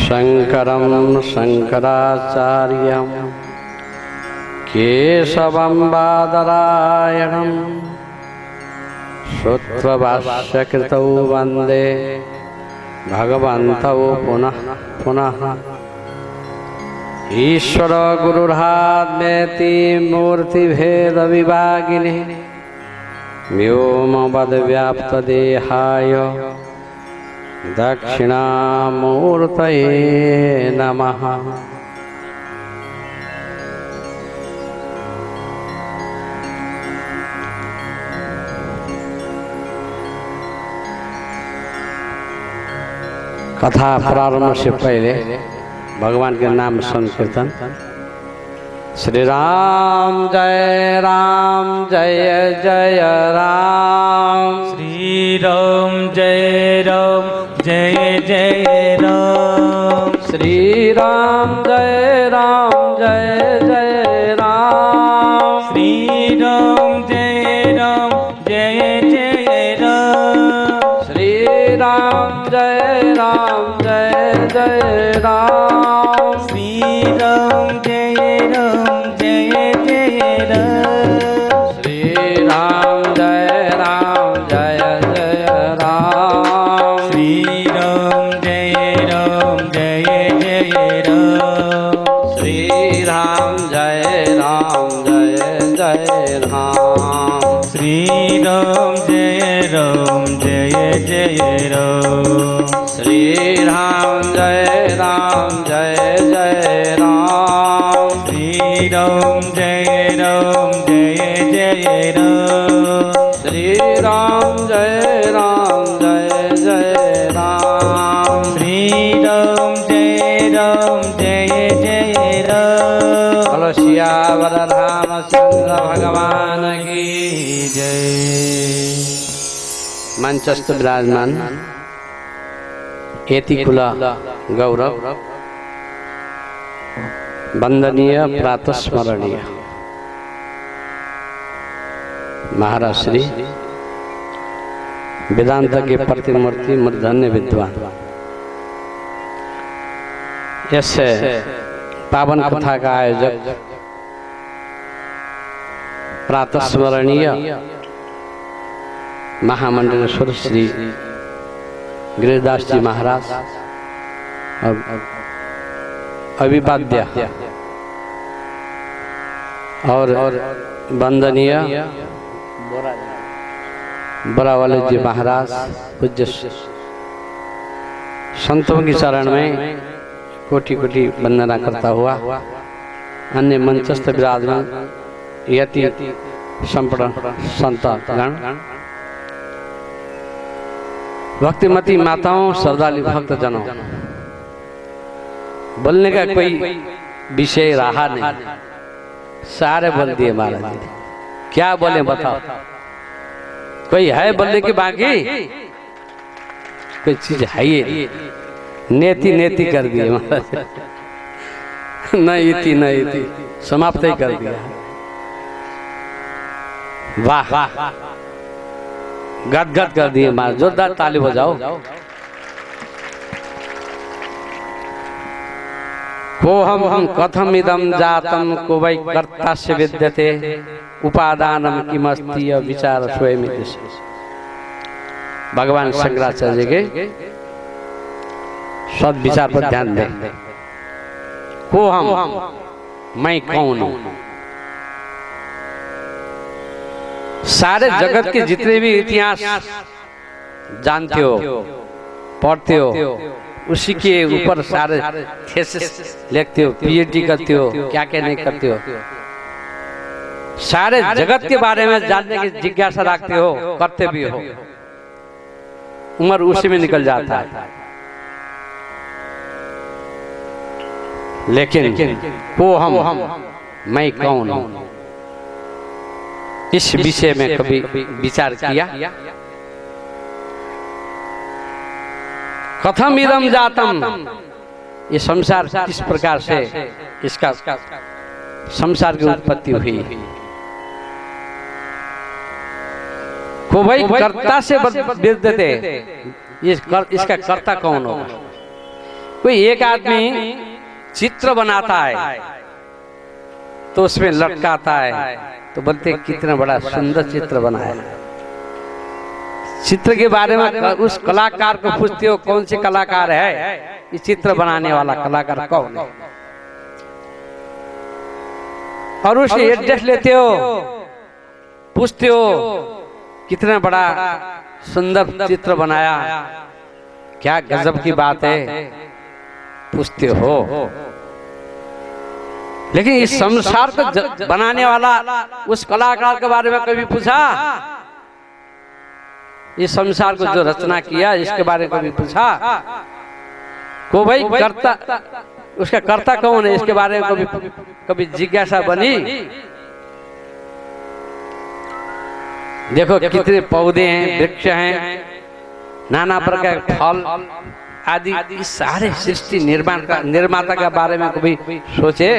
शंकरं शंकराचार्यं केशवं बादरायणं श्रुत्वा वंदे भगवन्तौ पुनः पुनः। ईश्वर गुरुरात्मेति मूर्तिभेद विभागिने व्योमवद्व्याप्तदेहाय दक्षिणामूर्तये नमः। कथा प्रारंभ से पहले भगवान के नाम संकीर्तन। श्री राम जय जय राम। श्री राम जय जय राम। श्री राम जय जय राम। श्री राम जय जय राम। श्री राम जय जय राम। श्री राम जय जय राम। श्री राम जय जय राम। श्री राम जय जय राम। श्री राम जय जय राम। श्री राम जय जय राम। श्री राम जय जय राम। श्री राम जय जय राम। श्री राम जय जय राम। श्री राम जय जय राम। बोलो सियावर रामचंद्र भगवान की जय। मंचस्थ विराजमान एतिकुला गौरव वंदनीय प्रातस्मरणीय महाराज श्री वेदांत के प्रतिमूर्ति मूर्धन्य विद्वान ऐसे पावन कथा का आयोजक प्रातस्मरणीय महामंडलेश्वर श्री गिरिदास जी महाराज और अभिवाद्य और वंदनीय बरावाले जी महाराज पूज्य संतों की शरण में कोटि कोटि वंदना करता हुआ अन्य मंचस्थ विराजमान यति संपूर्ण संत गण भक्तिमती माताओं श्रद्धालु भक्त जनों, बोलने का कोई विषय रहा नहीं, सारे बोल दिए महाराज जी। क्या बोले बताओ, कोई है बोलने की बाकी? कोई चीज है ये नेति नेति कर दिए महाराज। न इति समाप्त ही कर दिया। वाह गदगद कर दिए महाराज, जोरदार ताली बजाओ। को हम कथम इदम जातम को वै कर्ता से विद्यते उपादानम किमस्ति विचार स्वयं। भगवान शंकराचार्य के सद विचार पर ध्यान दें। को हम, मैं कौन हूं? सारे जगत के जितने भी इतिहास जानते हो, पढ़ते हो, उसी के ऊपर सारे थीसिस लिखते हो, पीएचडी करते हो, क्या क्या नहीं करते हो। सारे जगत के बारे में जानने की जिज्ञासा रखते हो, करते भी हो, उम्र उसी में निकल जाता है। लेकिन को हम, मैं कौन हूं, इस विषय में कभी विचार किया? कथम इदम जातम, ये संसार किस प्रकार से इसका संसार की उत्पत्ति हुई, को भाई कर्ता से बेच देते, इसका कर्ता कौन होगा? कोई एक आदमी चित्र बनाता है तो उसमें लटकाता है, तो बोलते कितना बड़ा सुंदर चित्र बनाया। चित्र के बारे में उस कलाकार को पूछते हो कौन से कलाकार है, ये चित्र बनाने वाला कलाकार कौन है, और उससे एड्रेस लेते हो, पूछते हो कितना बड़ा सुंदर चित्र बनाया, क्या गजब की बात है, पूछते हो। लेकिन इस संसार को बनाने वाला उस कलाकार के बारे में कभी पूछा? इस संसार को जो रचना किया इसके बारे में कभी पूछा? को भाई कर्ता, उसका कर्ता कौन है, इसके बारे में कभी जिज्ञासा बनी? देखो कितने पौधे हैं, वृक्ष हैं, नाना प्रकार के फल आदि, इस सारे सृष्टि निर्माता के बारे में कभी सोचे?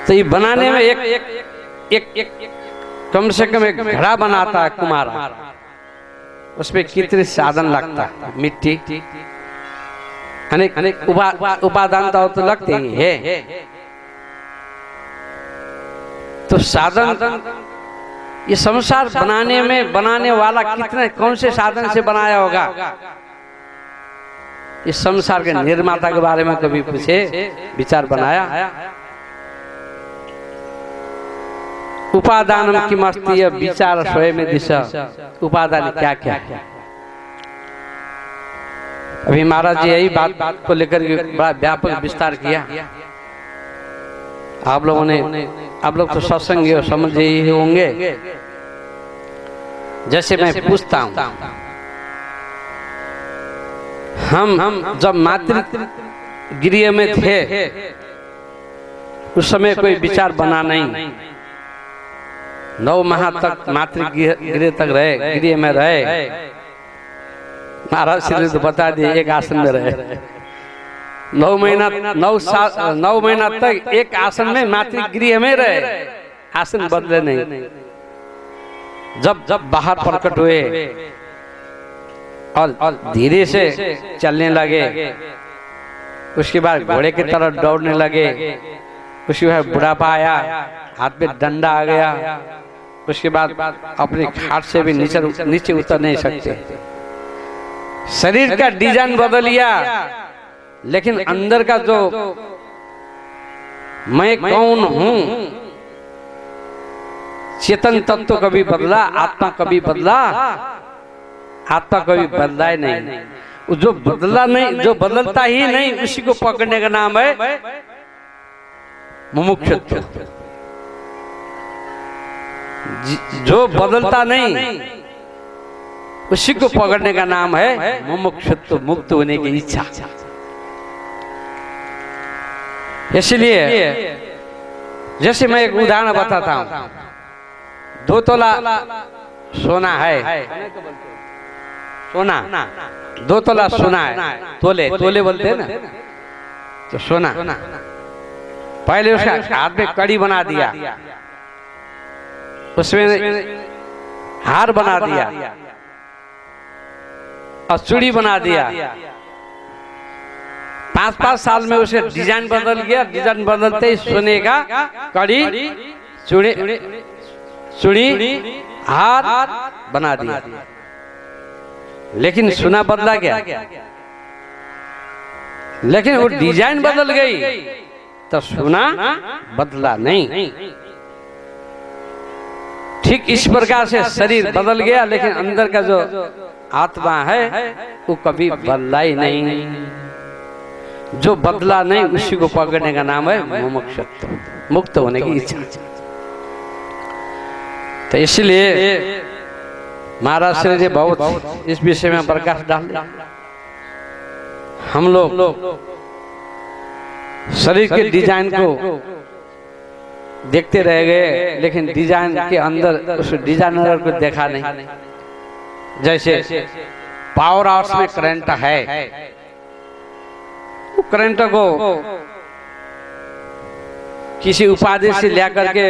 तो ये बनाने में एक कम से कम एक घड़ा बनाता है कुम्हार, उसमें कितने साधन लगता है, मिट्टी अनेक उपादान तो लगते ही है। तो साधन, ये संसार बनाने में बनाने वाला कितने कौन से साधन से बनाया होगा? इस संसार के निर्माता के बारे में कभी पूछे, विचार बनाया? उपादान की मस्ती विचार स्वयं दिशा, उपादान क्या क्या? अभी महाराज जी यही बात को लेकर बड़ा व्यापक विस्तार किया। आप लोग तो सत्संग समझ ही होंगे। जैसे मैं पूछता हूं, हम जब मातृगृह में थे उस समय कोई विचार बना नहीं, 9 माह तक मातृगृह तक रहे, गृह में रहे। महाराज श्री तो बता दिए, एक आसन में रहे 9 महीना तक एक आसन में मातृगृह में रहे, आसन बदले नहीं। जब बाहर प्रकट हुए और धीरे से चलने लगे, उसके बाद घोड़े की तरह दौड़ने लगे, उसके बाद बुढ़ापा आया, हाथ में डंडा आ गया, उसके बाद अपने खाट से भी नीचे उतर नहीं सकते। शरीर का डिजाइन बदल लिया, लेकिन अंदर का जो मैं कौन हूं, चेतन तत्व कभी बदला, आत्मा कभी बदला? आत्मा कभी बदला ही नहीं। जो बदला नहीं, जो बदलता ही नहीं, उसी को पकड़ने का नाम है मुमुक्षुत्व। जो बदलता नहीं, उसी को पकड़ने का नाम है मुमुक्षुत्व, मुक्त होने की इच्छा। इसलिए जैसे मैं एक उदाहरण बताता हूं, 2 तोला सोना है, सोना 2 तोला सोना है, तोले बोलते हैं ना, तो सोना पहले उसका हाथ में कड़ी बना दिया, उसमें हार बना दिया और चूड़ी बना दिया। 5-5 साल में उसे डिजाइन बदल गया, डिजाइन बदलते ही सोने का कड़ी, चूड़ी, हार बना दिया। लेकिन सोना बदला क्या? लेकिन वो डिजाइन बदल गई तो सोना बदला नहीं। ठीक इस प्रकार से शरीर बदल गया, लेकिन अंदर का जो आत्मा है वो कभी बदला ही नहीं। जो बदला नहीं, उसी को पकड़ने का नाम है मुमुक्षुत्व, मुक्त होने की इच्छा। तो इसलिए महाराज श्री जी बहुत इस विषय में प्रकाश डाल दिया। हम लोग शरीर के डिजाइन को देखते रह गए, लेकिन डिजाइन के अंदर उस डिजाइनर को देखा नहीं। जैसे पावर हाउस में करंट है, करंट को किसी उपाधि से लेकर के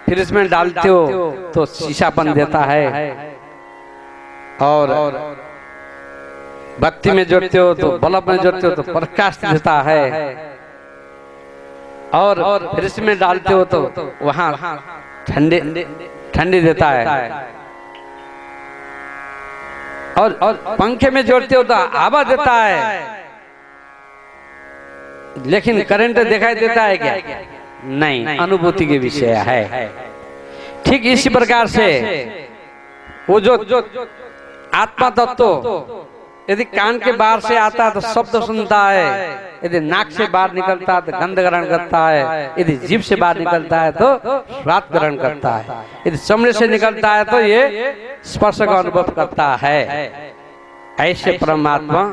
फिर इसमें डालते हो तो शीशापन देता है, और बत्ती में जोड़ते हो तो बल्ब में जोड़ते हो तो प्रकाश देता है, और फिर इसमें डालते हो तो वहां ठंडी देता है, और पंखे में जोड़ते हो तो हवा देता है। लेकिन करंट दिखाई देता है क्या? नहीं, अनुभूति के विषय है। ठीक इसी प्रकार से वो जो आत्मा तत्व यदि कान के बाहर से आता है तो शब्द सुनता है, यदि नाक से बाहर निकलता है तो गंध ग्रहण करता है, यदि जीभ से बाहर निकलता है तो स्वाद ग्रहण करता है, यदि चमड़े से निकलता है तो ये स्पर्श का अनुभव करता है। ऐसे परमात्मा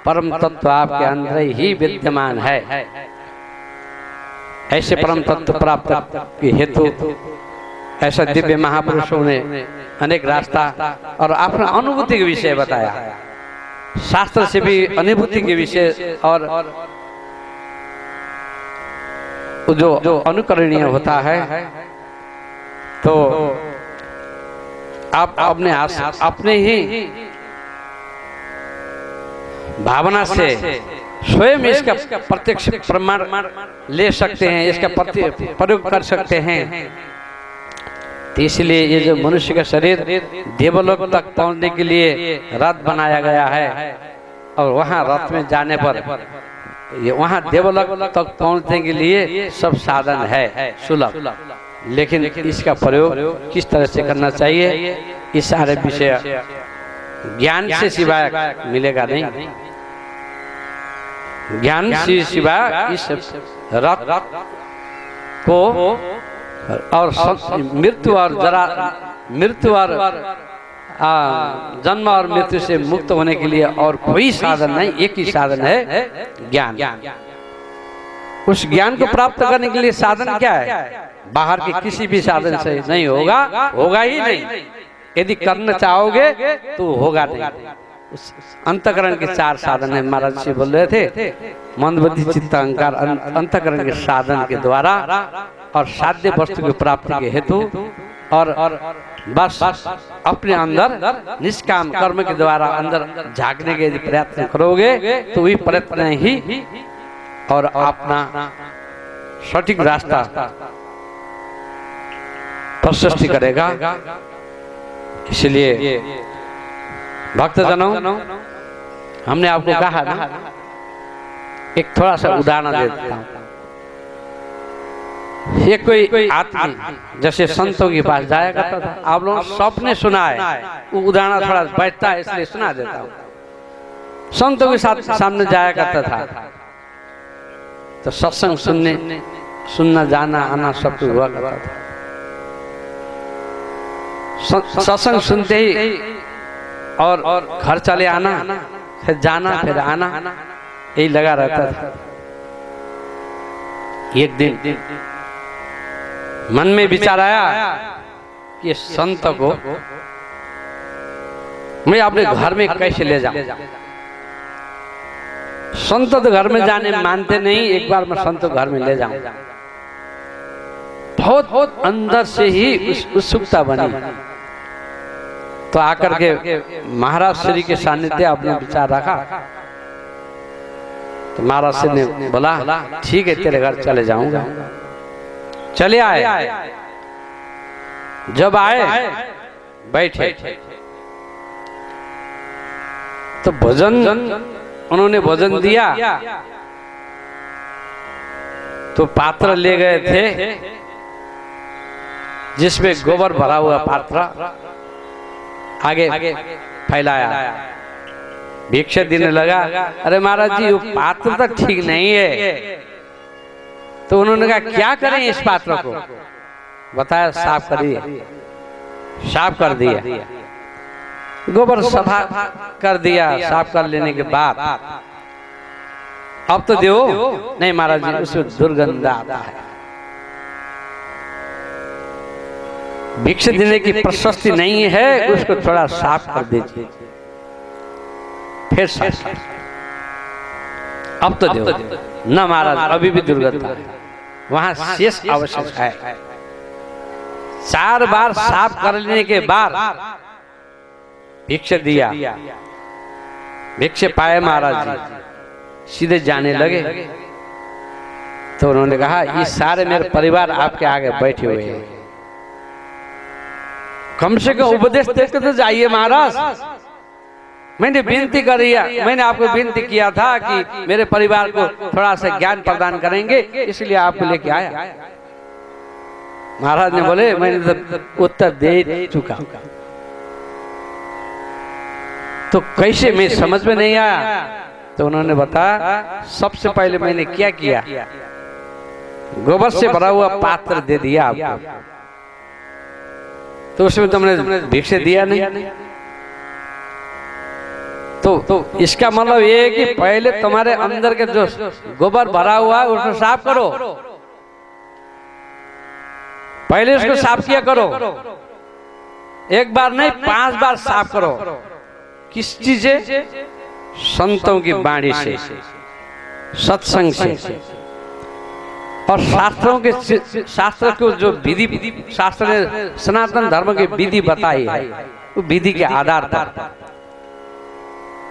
परम तत्व आपके अंदर ही विद्यमान है। ऐसे परम तत्व प्राप्त के हेतु ऐसा दिव्य महापुरुषों ने अनेक रास्ता और अपना अनुभूति के विषय बताया। शास्त्र से भी अनुभूति के विषय और जो अनुकरणीय होता है, तो आप अपने ही भावना से स्वयं इसका प्रत्यक्ष प्रमाण ले सकते हैं, इसका प्रयोग कर सकते हैं। तो इसलिए ये जो मनुष्य का शरीर देवलोक तक पहुंचने के लिए रथ बनाया गया है, और वहां रथ में जाने पर वहां देवलोक तक पहुंचने के लिए सब साधन है सुलभ, लेकिन इसका प्रयोग किस तरह से करना चाहिए, इस सारे विषय ज्ञान से सिवाय मिलेगा नहीं। ज्ञान से सिवाय इस रथ को और मृत्यु और जन्म और मृत्यु से मुक्त होने के लिए और कोई साधन नहीं, एक ही साधन है ज्ञान। उस ज्ञान को प्राप्त करने के लिए साधन क्या है? बाहर के किसी भी साधन से नहीं होगा, होगा ही नहीं। यदि करना चाहोगे तो होगा नहीं। उस अंतकरण के 4 साधन है। महाराज जी बोल रहे थे, मन बुद्धि चित्त अहंकार अंतकरण के साधन के द्वारा और साध्य वस्तु की प्राप्ति के हेतु और बस अपने अंदर निष्काम कर्म के द्वारा अंदर झांकने के यदि प्रयत्न करोगे तो वही प्रयत्न ही और अपना सटीक रास्ता प्रशस्ति करेगा। इसलिए भक्तजनों, हमने आपको कहा ना, एक थोड़ा सा उदाहरण देता हूँ। ये कोई आदमी जैसे संतों के पास जाया करता था, आप लोगों सबने सुना है, वो उदाहरण थोड़ा बैठता है इसलिए सुना देता हूँ। संतों के साथ सामने जाया करता था तो सत्संग सुनना जाना आना सब कुछ हुआ करता था। सत्संग सुनते ही और घर चले आना, फिर जाना फिर आना, यही लगा रहता था। एक दिन मन में विचार आया कि संत को मैं अपने घर में कैसे ले जाऊं। संत तो घर में जाने मानते नहीं, एक बार मैं संत को घर में ले जाऊं। बहुत अंदर से ही उत्सुकता बनी। तो आकर के महाराज श्री के सानिध्य अपने विचार रखा। तो महाराज श्री ने बोला, ठीक है तेरे घर चले जाऊंगा। चले आए। जब आए बैठे तो भोजन उन्होंने भोजन दिया तो पात्र ले गए थे जिसमें गोबर भरा हुआ पात्र आगे फैलाया। भिक्षा देने लगा। अरे महाराज जी वो पात्र तो ठीक नहीं है। तो उन्होंने कहा क्या करें इस पात्र को? बताया साफ करिए। साफ कर दिया, गोबर सफा कर दिया। साफ कर लेने के बाद अब तो दो। नहीं महाराज जी उसमें दुर्गंध आता है। भिक्षा देने की प्रशस्ति नहीं है, उसको थोड़ा साफ कर दीजिए। फिर साफ। अब तो दो। न महाराज अभी भी दुर्गंध है, वहां शेष आवश्यक है। 4 बार साफ करने के बाद भिक्षा दिया। भिक्षा पाए महाराज जी, सीधे जाने लगे। तो उन्होंने कहा ये सारे मेरे परिवार आपके आगे बैठे हुए हैं, कम से कम उपदेश देकर तो जाइए महाराज। मैंने विनती करी, मैंने आपको विनती किया था कि मेरे परिवार को थोड़ा सा ज्ञान प्रदान करेंगे, इसलिए आपको लेके आया। महाराज ने बोले मैंने तो उत्तर दे चुका, तो कैसे, मैं समझ में नहीं आया। तो उन्होंने बताया सबसे पहले मैंने क्या किया, गोबर से भरा हुआ पात्र दे दिया आपको, तो उसमें तुमने भिक्षा दिया नहीं। तो इसका मतलब ये है कि पहले तुम्हारे अंदर के जो गोबर भरा हुआ है उसको साफ करो, पहले उसको साफ किया करो। एक बार नहीं 5 बार साफ करो। किस चीज से? संतों की वाणी से, सत्संग से, और शास्त्रों के, शास्त्र को जो विधि, शास्त्र ने सनातन धर्म की विधि बताई है, वो विधि के आधार पर।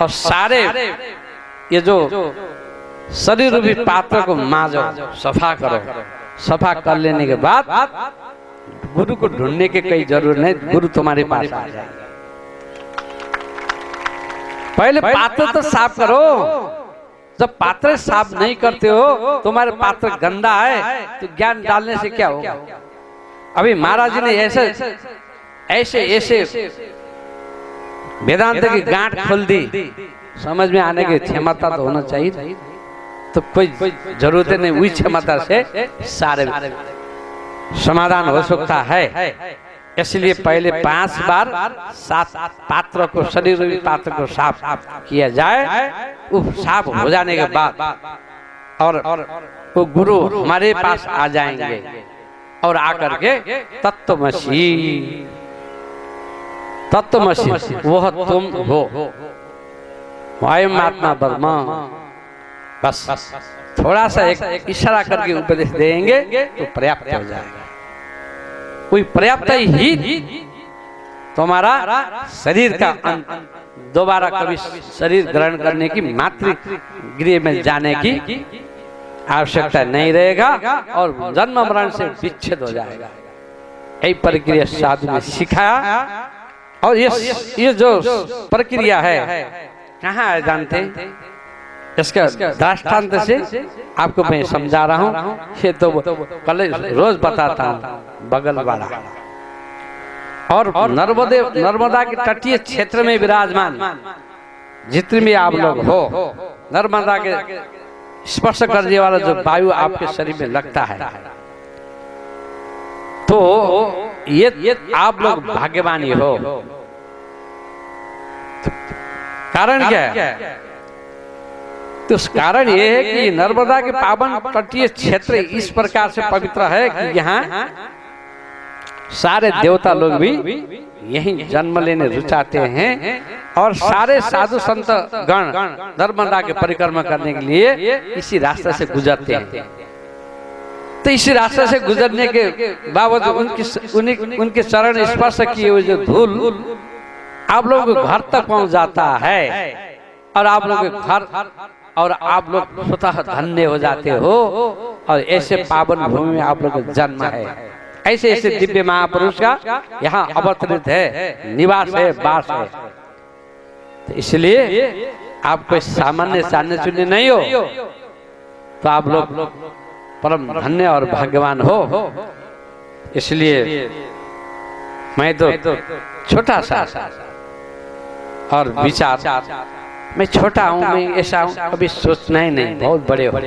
और सारे ये जो शरीर रूपी पात्र को मांजो, सफा करो। सफा कर लेने के बाद गुरु को ढूंढने की कोई जरूरत नहीं, गुरु तुम्हारे पास आ जाएगा। पहले पात्र तो साफ करो। जब पात्र साफ नहीं करते हो, तुम्हारे पात्र गंदा है, तो ज्ञान डालने से क्या होगा? अभी महाराज जी ने ऐसे ऐसे वेदांत की गांठ खोल दी, समझ में आने की क्षमता तो होना चाहिए। तो कोई जरूरत नहीं, वही क्षमता से सारे समाधान हो सकता है। इसलिए पहले 5 बार 7 पात्र को, शरीर रूपी पात्र को साफ किया जाए। वो साफ हो जाने के बाद और वो गुरु हमारे पास आ जाएंगे और आकर के तत्वमसि, तत्वमसि वह तुम हो, अयम् आत्मा ब्रह्म। बस थोड़ा सा एक इशारा करके उपदेश देंगे तो पर्याप्त हो जाएगा। कोई पर्याप्त ही तुम्हारा शरीर का दोबारा कभी शरीर ग्रहण करने की, मातृगृह में जाने की आवश्यकता नहीं रहेगा और जन्म मरण से विच्छेद हो जाएगा। यही प्रक्रिया साधु ने सिखाया। और ये जो प्रक्रिया है कहाँ है जानते हैं? इसका दृष्टांत से आपको मैं समझा रहा हूँ। ये तो कल रोज बताता हूँ, बगल वाला। और नर्मदा के तटीय क्षेत्र में विराजमान जितने भी आप लोग हो, नर्मदा के स्पर्श करने वाला जो वायु आपके शरीर में लगता है, तो ये आप लोग भाग्यवानी हो। तो कारण क्या है? तो उस कारण ये है कि नर्मदा के पावन तटीय क्षेत्र इस प्रकार से पवित्र है कि यहाँ सारे देवता लोग भी यहीं जन्म लेने रुचाते हैं और सारे साधु संत गण नर्मदा के परिक्रमा करने के लिए इसी रास्ते से गुजरते हैं। तो इसी रास्ते से गुजरने के बावजूद उनके चरण स्पर्श किए हुए जो धूल आप लोगों के घर तक पहुंच जाता है और आप लोगों के घर और आप लोग स्वतः धन्य हो जाते हो। और ऐसे पावन भूमि में आप लोग का जन्म है। ऐसे ऐसे दिव्य महापुरुष का यहाँ अवतरित है, निवास है, वास है। तो इसलिए आप कोई सामान्य जाने चुने नहीं हो, तो आप लोग परम धन्य और भाग्यवान हो। इसलिए मैं तो छोटा सा और विचार, मैं छोटा हूँ, मैं ऐसा हूँ, कभी सोचना ही नहीं बहुत बड़े हो।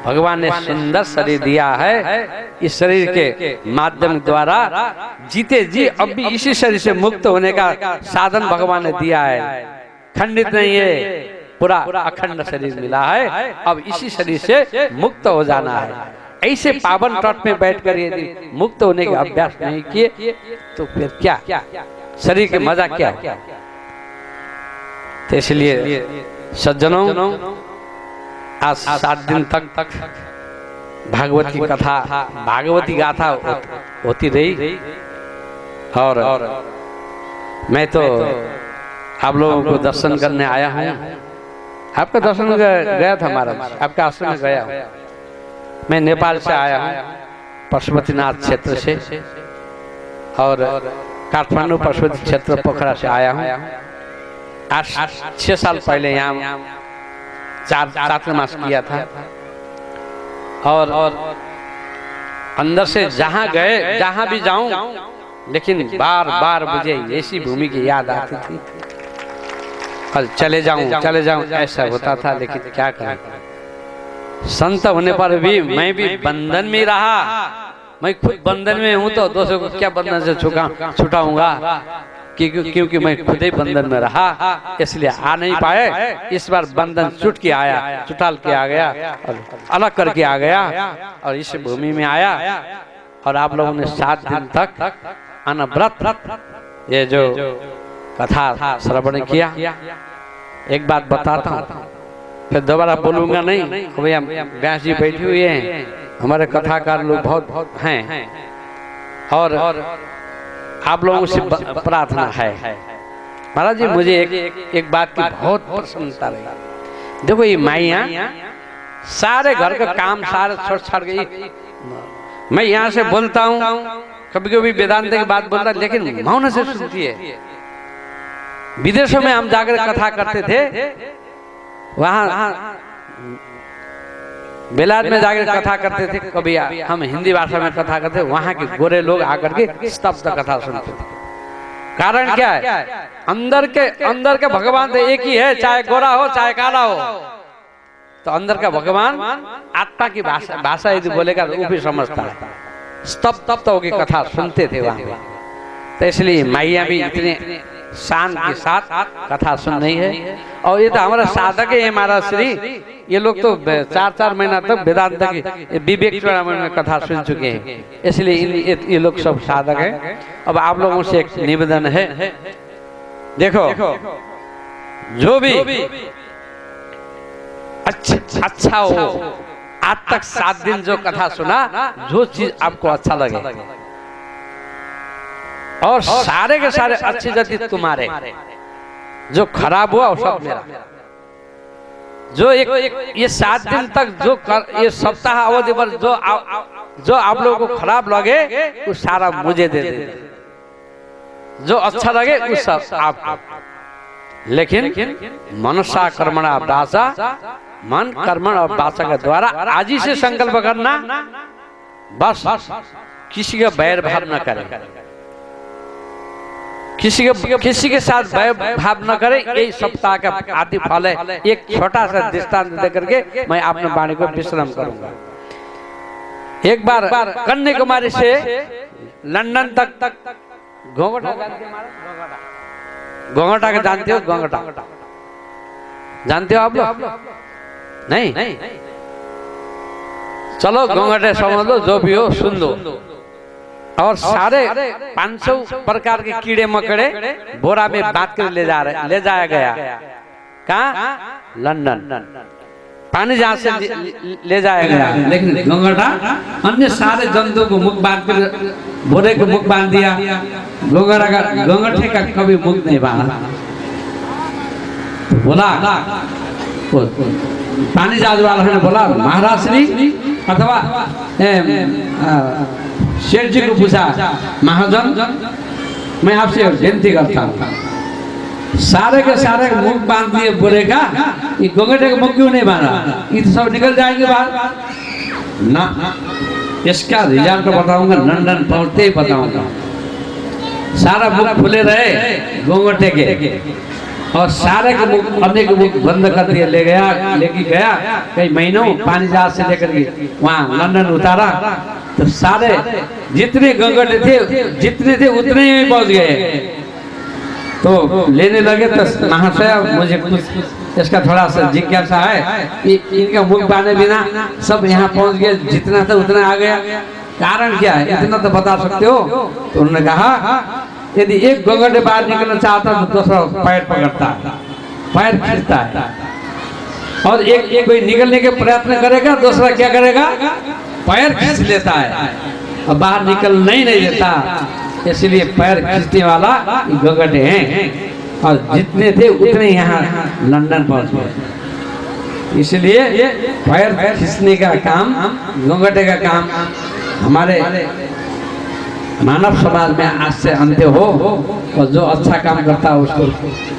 भगवान ने सुंदर शरीर दिया है, इस शरीर के माध्यम द्वारा जीते जी अब भी इसी शरीर से मुक्त होने का साधन भगवान ने दिया है। खंडित नहीं है, पूरा अखंड शरीर मिला है। अब इसी शरीर से मुक्त हो जाना है। ऐसे पावन तट में बैठकर यदि मुक्त होने का अभ्यास नहीं किए तो फिर क्या, शरीर के मजा क्या? तो इसलिए सज्जनों, आज 7 दिन तक भागवती कथा, भागवती गाथा होती रही। और मैं तो आप लोगों को दर्शन करने आया हूँ। आपका दर्शन गया था महाराज, आपका आश्रम में गया हूँ। मैं नेपाल से आया हूँ, पशुपतिनाथ क्षेत्र से, और काठमांडू पशुपति क्षेत्र पोखरा से आया हूँ। आज 6 साल पहले यहाँ चातुर्मास किया था। और अंदर से जहाँ गए, जहाँ भी जाऊं, लेकिन बार बार मुझे ऐसी भूमि की याद आती थी। और चले जाऊं ऐसा होता था। लेकिन क्या करें, संत होने पर भी मैं भी बंधन में रहा। मैं खुद बंधन में हूं, तो दूसरों को क्या बंधन से छुटाऊंगा, क्योंकि मैं खुद ही बंधन में रहा, इसलिए आ नहीं पाए। इस बार बंधन छुटाल के आ गया और अलग करके आ गया और इस भूमि में आया। और आप लोगों ने 7 दिन तक अनवरत ये जो कथा श्रवण किया। एक बात बताता हूँ, फिर दोबारा बोलूंगा नहीं। भैया व्यास जी बैठे हुए हैं, हमारे कथाकार लोग बहुत हैं, और आप लोगों से प्रार्थना है। महाराज जी, मुझे एक बात की बहुत प्रसन्नता रही। देखो, ये माइया सारे घर का काम सारे छोड़ गई। मैं यहाँ से बोलता हूँ, कभी कभी वेदांत की बात बोलता, लेकिन मौन से सुनती है। विदेशों में हम जाकर कथा करते थे, वहाँ बेलाद में जाकर कथा करते थे। कभी हम हिंदी भाषा में कथा करते, वहाँ के गोरे लोग आकर के स्तब्ध कथा सुनते थे। कारण क्या है? अंदर के भगवान तो एक ही है, चाहे गोरा हो चाहे काला हो। तो अंदर का भगवान आत्मा की भाषा यदि बोलेगा तो वो भी समझता है। स्तब्ध होकर कथा सुनते थे वहाँ पे। तो इसलिए माइया भी इतने शान के साथ कथा सुन रही है। और ये तो हमारा साधक है महाराज श्री, ये लोग तो 4-4 महीना तक वेदांत की विवेक चूड़ामणि में कथा सुन चुके हैं। इसलिए ये लोग सब साधक हैं। अब आप लोगों से एक निवेदन है, देखो जो भी अच्छा हो, आज तक 7 दिन जो कथा सुना, जो चीज आपको अच्छा लगे, और सारे के सारे अच्छे जति तुम्हारे, जो खराब हुआ वो सब मेरा। जो एक ये 7 दिन तक ये सप्ताह अवधि पर जो आप लोगों को खराब लगे वो सारा मुझे दे दे, जो अच्छा लगे वो सब आप। लेकिन मनुष्य कर्मणा वाचा, मन कर्मण और वाचा के द्वारा आज ही से संकल्प करना, बस किसी का बैर भाव न करें, किसी के साथ भय भाव न करे। यही सप्ताह का आदि फल है। एक छोटा सा दृष्टांत देकर के मैं अपने वाणी को विश्राम करूंगा। एक बार कन्याकुमारी से लंदन तक घोंघटा के जानते हो? घोंघटा जानते हो आप लोग? नहीं? चलो घोंघटे समझ लो, जो भी हो सुन लो। और सारे 500 प्रकार के कीड़े मकड़े बोरा में बांध कर ले जाया गया। कहाँ? लंदन। पानी जहां से ले जाया गया, लेकिन घोंघटा अन्य सारे जंतु को मुख बांध कर, बोरे को मुख बांध दिया। घोंघटे का कभी मुख नहीं बांधा। बोला, पानी जहाज वाला ने बोला, महाराज श्री अथवा शेठ जी को पूछा, महाजन मैं आपसे विनती करता हूँ, सारे के सारे मुख बांध दिए बोरे का, ये घोंघटे का मुख क्यों नहीं बांधा? ये तो सब निकल जाएंगे बाहर ना। इसका रिजल्ट बताऊंगा, लंदन पहुंचते ही बताऊंगा। सारा मुख खुले रहे घोंघटे के, और सारे के मुख, अन्य के मुख बंद कर दिए। लेके गया कई महीनों, पानी जहाज से लेकर के वहाँ लंदन उतारा। तो सारे जितने घोंघटे थे उतने ही पहुंच गए। तो लेने लगे। तो महाशय मुझे कुछ इसका थोड़ा सा जिज्ञासा है, इनका मुख बांधे बिना सब यहाँ पहुंच गए, जितना था उतना आ गया, कारण क्या है? इतना तो बता सकते हो? तो उन्होंने कहा, यदि एक घोंघटे बाहर निकलना चाहता तो दूसरा पैर पकड़ता है, पैर खींचता है। और एक कोई निकलने के प्रयत्न करेगा, दूसरा क्या करेगा? पैर खींच लेता है। और बाहर निकलने ही नहीं देता, इसलिए पैर खींचने वाला घूंघटे हैं। और जितने थे उतने यहाँ लंदन पहुंच गए। इसलिए पैर खींचने का काम, घूंघटे का काम हमारे मानव समाज में आज से अंत्य हो। और जो अच्छा काम करता है उसको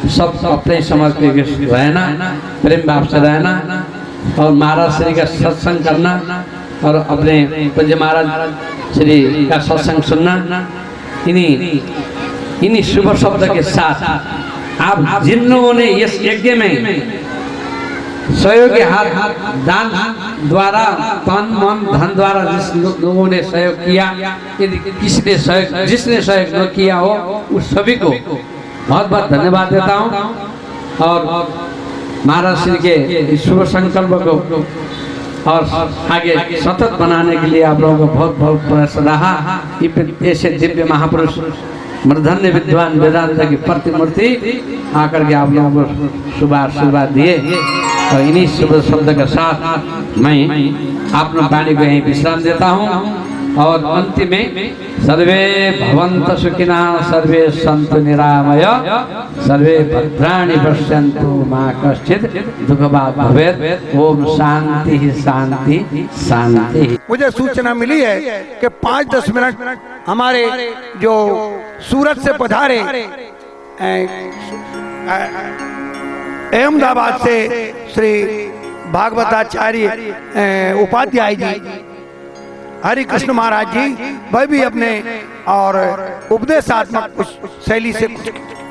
सब अपने समझ के रहना, प्रेम भाव से रहना, और महाराज श्री का सत्संग करना, और अपने पूज्य महाराज श्री का सत्संग सुनना। इन्हीं शुभ शब्द के साथ आप जिन लोगों ने इस यज्ञ में सहयोग के हाथ दान द्वारा, तन मन धन द्वारा जिस लोगों ने सहयोग किया, यदि किसने सहयोग, जिसने सहयोग न किया हो, उस सभी को बहुत बहुत धन्यवाद देता हूँ। और महाराज श्री के शुभ संकल्प को और आगे सतत बनाने के लिए आप लोगों को बहुत बहुत प्रयास रहा। ऐसे दिव्य महापुरुष मर्धन्य विद्वान वेदांत की प्रतिमूर्ति आकर के आप लोगों को शुभ आशीर्वाद दिए। और इन्हीं शुभ शब्द के साथ मैं अपना वाणी को यहीं विश्राम देता हूँ। और अंतिम में सर्वे भवन्तु सुखिनः, सर्वे सन्तु निरामय, सर्वे भद्राणि पश्यन्तु मा कश्चित् दुःखभाग् भवेत्। ओम शांति शांति शांति। मुझे सूचना मिली है कि 5-10 मिनट हमारे जो सूरत से पधारे अहमदाबाद से श्री भागवताचार्य उपाध्याय जी, हरि कृष्ण महाराज जी, वह भी अपने और उपदेशात्मक कुछ शैली से कुछ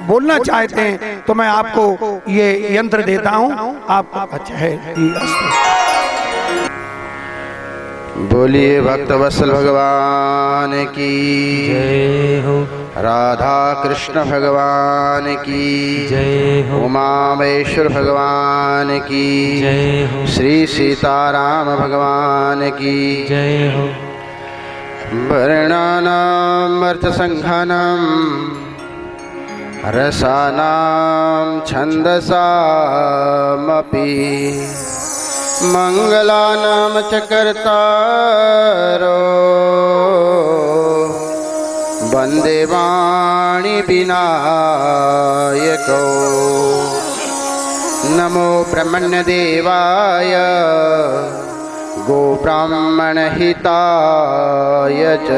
बोलना चाहते हैं, तो मैं आपको ये यंत्र देता हूँ। आपका अच्छा है। बोलिए भक्तवत्सल भगवान की जय हो, राधा कृष्ण भगवान की जय हो, उमामेश्वर भगवान की जय हो, श्री सीताराम भगवान की जय हो। वर्णानाम अर्थसंघानाम रसानाम छंदसामपि मंगलानाम च कर्तारो वंदे वाणी विनायको। नमो ब्रह्मण्य देवाय गो ब्राह्मण हिताय च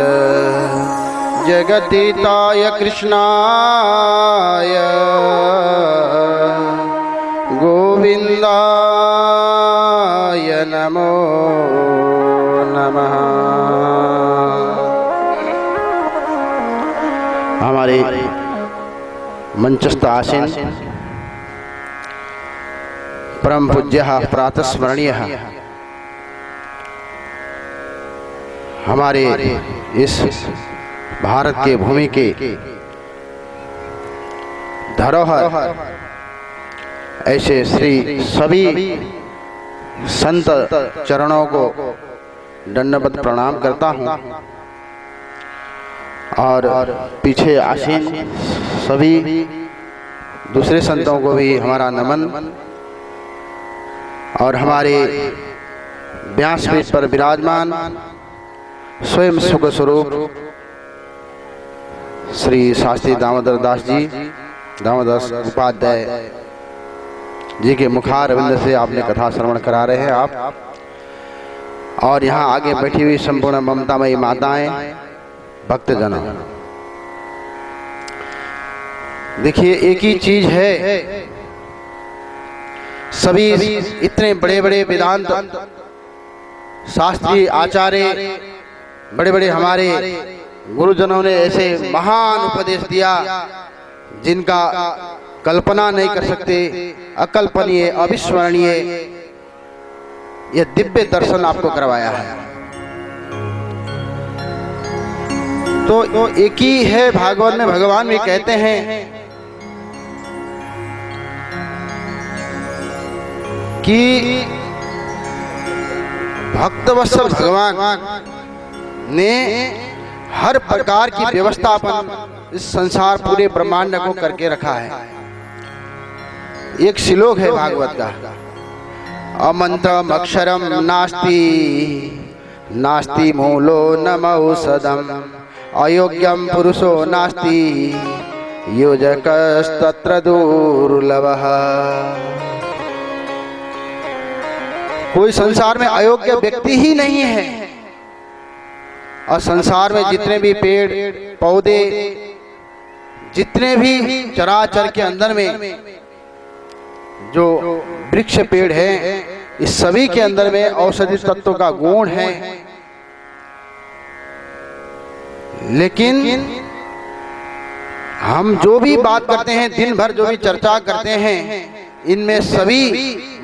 जगद्धिताय कृष्णाय गोविंदाय नमो नमः। हमारे मंचस्थ आसीन परम पूज्य प्रातस्मरणीय हमारे इस भारत के भूमि के धरोहर ऐसे श्री सभी संत चरणों को दंडवत प्रणाम करता हूँ। और पीछे आसीन सभी दूसरे संतों को भी हमारा नमन। और हमारे व्यासपीठ पर विराजमान स्वयं सुख स्वरूप श्री शास्त्री दामोदर दास जी, दामोदर उपाध्याय जी के मुखार विंद से आपने कथा श्रवण करा रहे हैं आप। और यहाँ आगे बैठी हुई संपूर्ण ममतामयी माताएं, भक्तजन, देखिए एक ही चीज है, सभी इतने बड़े बड़े वेदांत शास्त्री आचार्य, बड़े बड़े हमारे गुरुजनों ने ऐसे महान उपदेश दिया जिनका कल्पना नहीं कर सकते, अकल्पनीय, अविस्मरणीय यह दिव्य दर्शन आपको करवाया है। तो एक ही है, भागवत में भगवान भी कहते हैं कि भक्तवत्सल भगवान ने हर प्रकार की व्यवस्था अपन इस संसार पूरे ब्रह्मांड को करके रखा है। एक श्लोक है भागवत का, अमंत्रम अक्षरम नास्ति नास्ति मूलो न मौषधम अयोग्यम पुरुषो नास्ति योजकस्तत्र दुर्लभः। कोई संसार में अयोग्य व्यक्ति ही नहीं है। और संसार में जितने भी पेड़ पौधे, जितने भी चराचर के अंदर में जो वृक्ष पेड़ हैं, इस सभी के अंदर में औषधि तत्वों का गुण है। लेकिन हम जो भी बात करते हैं, दिन भर जो भी चर्चा करते हैं, इनमें सभी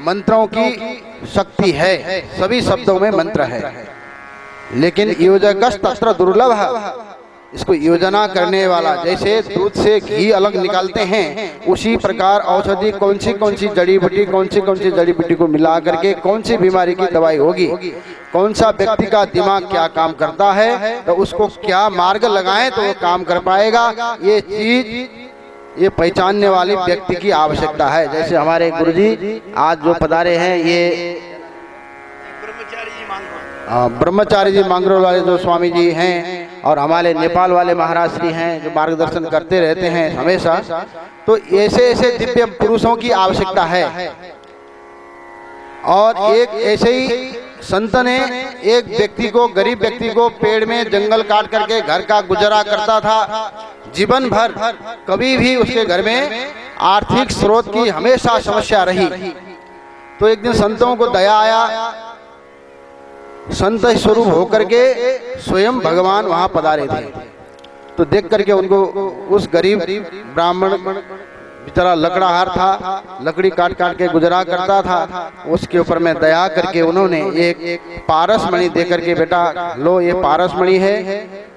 मंत्रों की शक्ति है, सभी शब्दों में मंत्र है। लेकिन योजकस तत्र दुर्लभ है। इसको योजना करने वाला, जैसे दूध से घी अलग निकालते हैं, उसी प्रकार औषधि कौन सी जड़ी बूटी को मिला करके कौन सी बीमारी की दवाई होगी, कौन सा व्यक्ति का दिमाग क्या काम करता है, तो उसको क्या मार्ग लगाएं तो वो काम कर पाएगा, ये चीज ये पहचानने वाले व्यक्ति की आवश्यकता है। जैसे हमारे गुरुजी आज जो पधारे हैं, ये ब्रह्मचारी जी मांगरोल वाले जो स्वामी जी हैं, और हमारे नेपाल वाले महाराज श्री हैं जो मार्गदर्शन करते रहते हैं हमेशा। तो ऐसे दिव्य पुरुषों की आवश्यकता है। और एक ऐसे ही संत ने एक व्यक्ति को, गरीब व्यक्ति को, पेड़ में जंगल काट करके घर का गुजारा करता था जीवन भर, कभी भी उसके घर में आर्थिक स्रोत की हमेशा समस्या रही। तो एक दिन संतों को दया आया, संत स्वरूप होकर के स्वयं भगवान वहां पधारे थे। तो देख करके उनको, उस गरीब ब्राह्मण बेचारा लकड़हार था, लकड़ी काट के गुजरा करता था, उसके ऊपर में दया करके उन्होंने एक पारस मणि दे करके, बेटा लो ये पारस मणि है,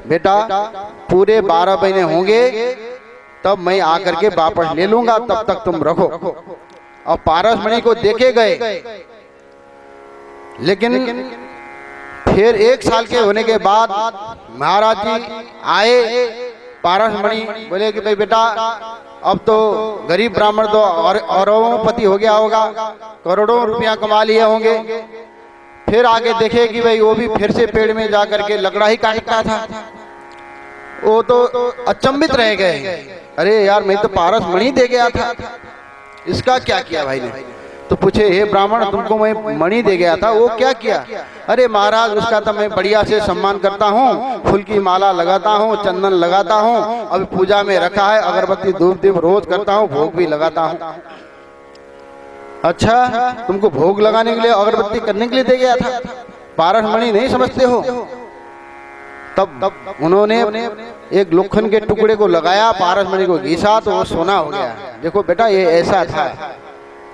बेटा पूरे 12 महीने होंगे तब मैं आकर के वापस ले लूंगा, तब तक तुम रखो। और पारस मणि को देके गए। लेकिन फिर 1 साल के होने के बाद महाराज जी आए, पारस मणि बोले कि भाई बेटा अब तो गरीब ब्राह्मण तो अरबों हो गया होगा, करोड़ों रुपया कमा लिए होंगे। फिर आगे देखे कि भाई वो भी फिर से पेड़ में जा करके लकड़ा ही काटता था। वो तो अचंभित रह गए, अरे यार मैं तो पारस मणि दे गया था, इसका क्या किया भाई ने। तो पूछे, हे ब्राह्मण तुमको मैं मणि दे गया था, वो क्या किया? अरे महाराज उसका तो मैं बढ़िया से सम्मान करता हूँ, फूल की माला लगाता हूँ, चंदन लगाता हूँ, अभी पूजा में रखा है, अगरबत्ती धूप दीप रोज करता हूँ, भोग भी लगाता हूँ। अच्छा, तुमको भोग लगाने के लिए, अगरबत्ती करने के लिए दे गया था, पारस मणि नहीं समझते हो? तब उन्होंने एक लोखंड के टुकड़े को लगाया, पारस मणि को घिसा तो वो सोना हो गया। देखो बेटा ये ऐसा था,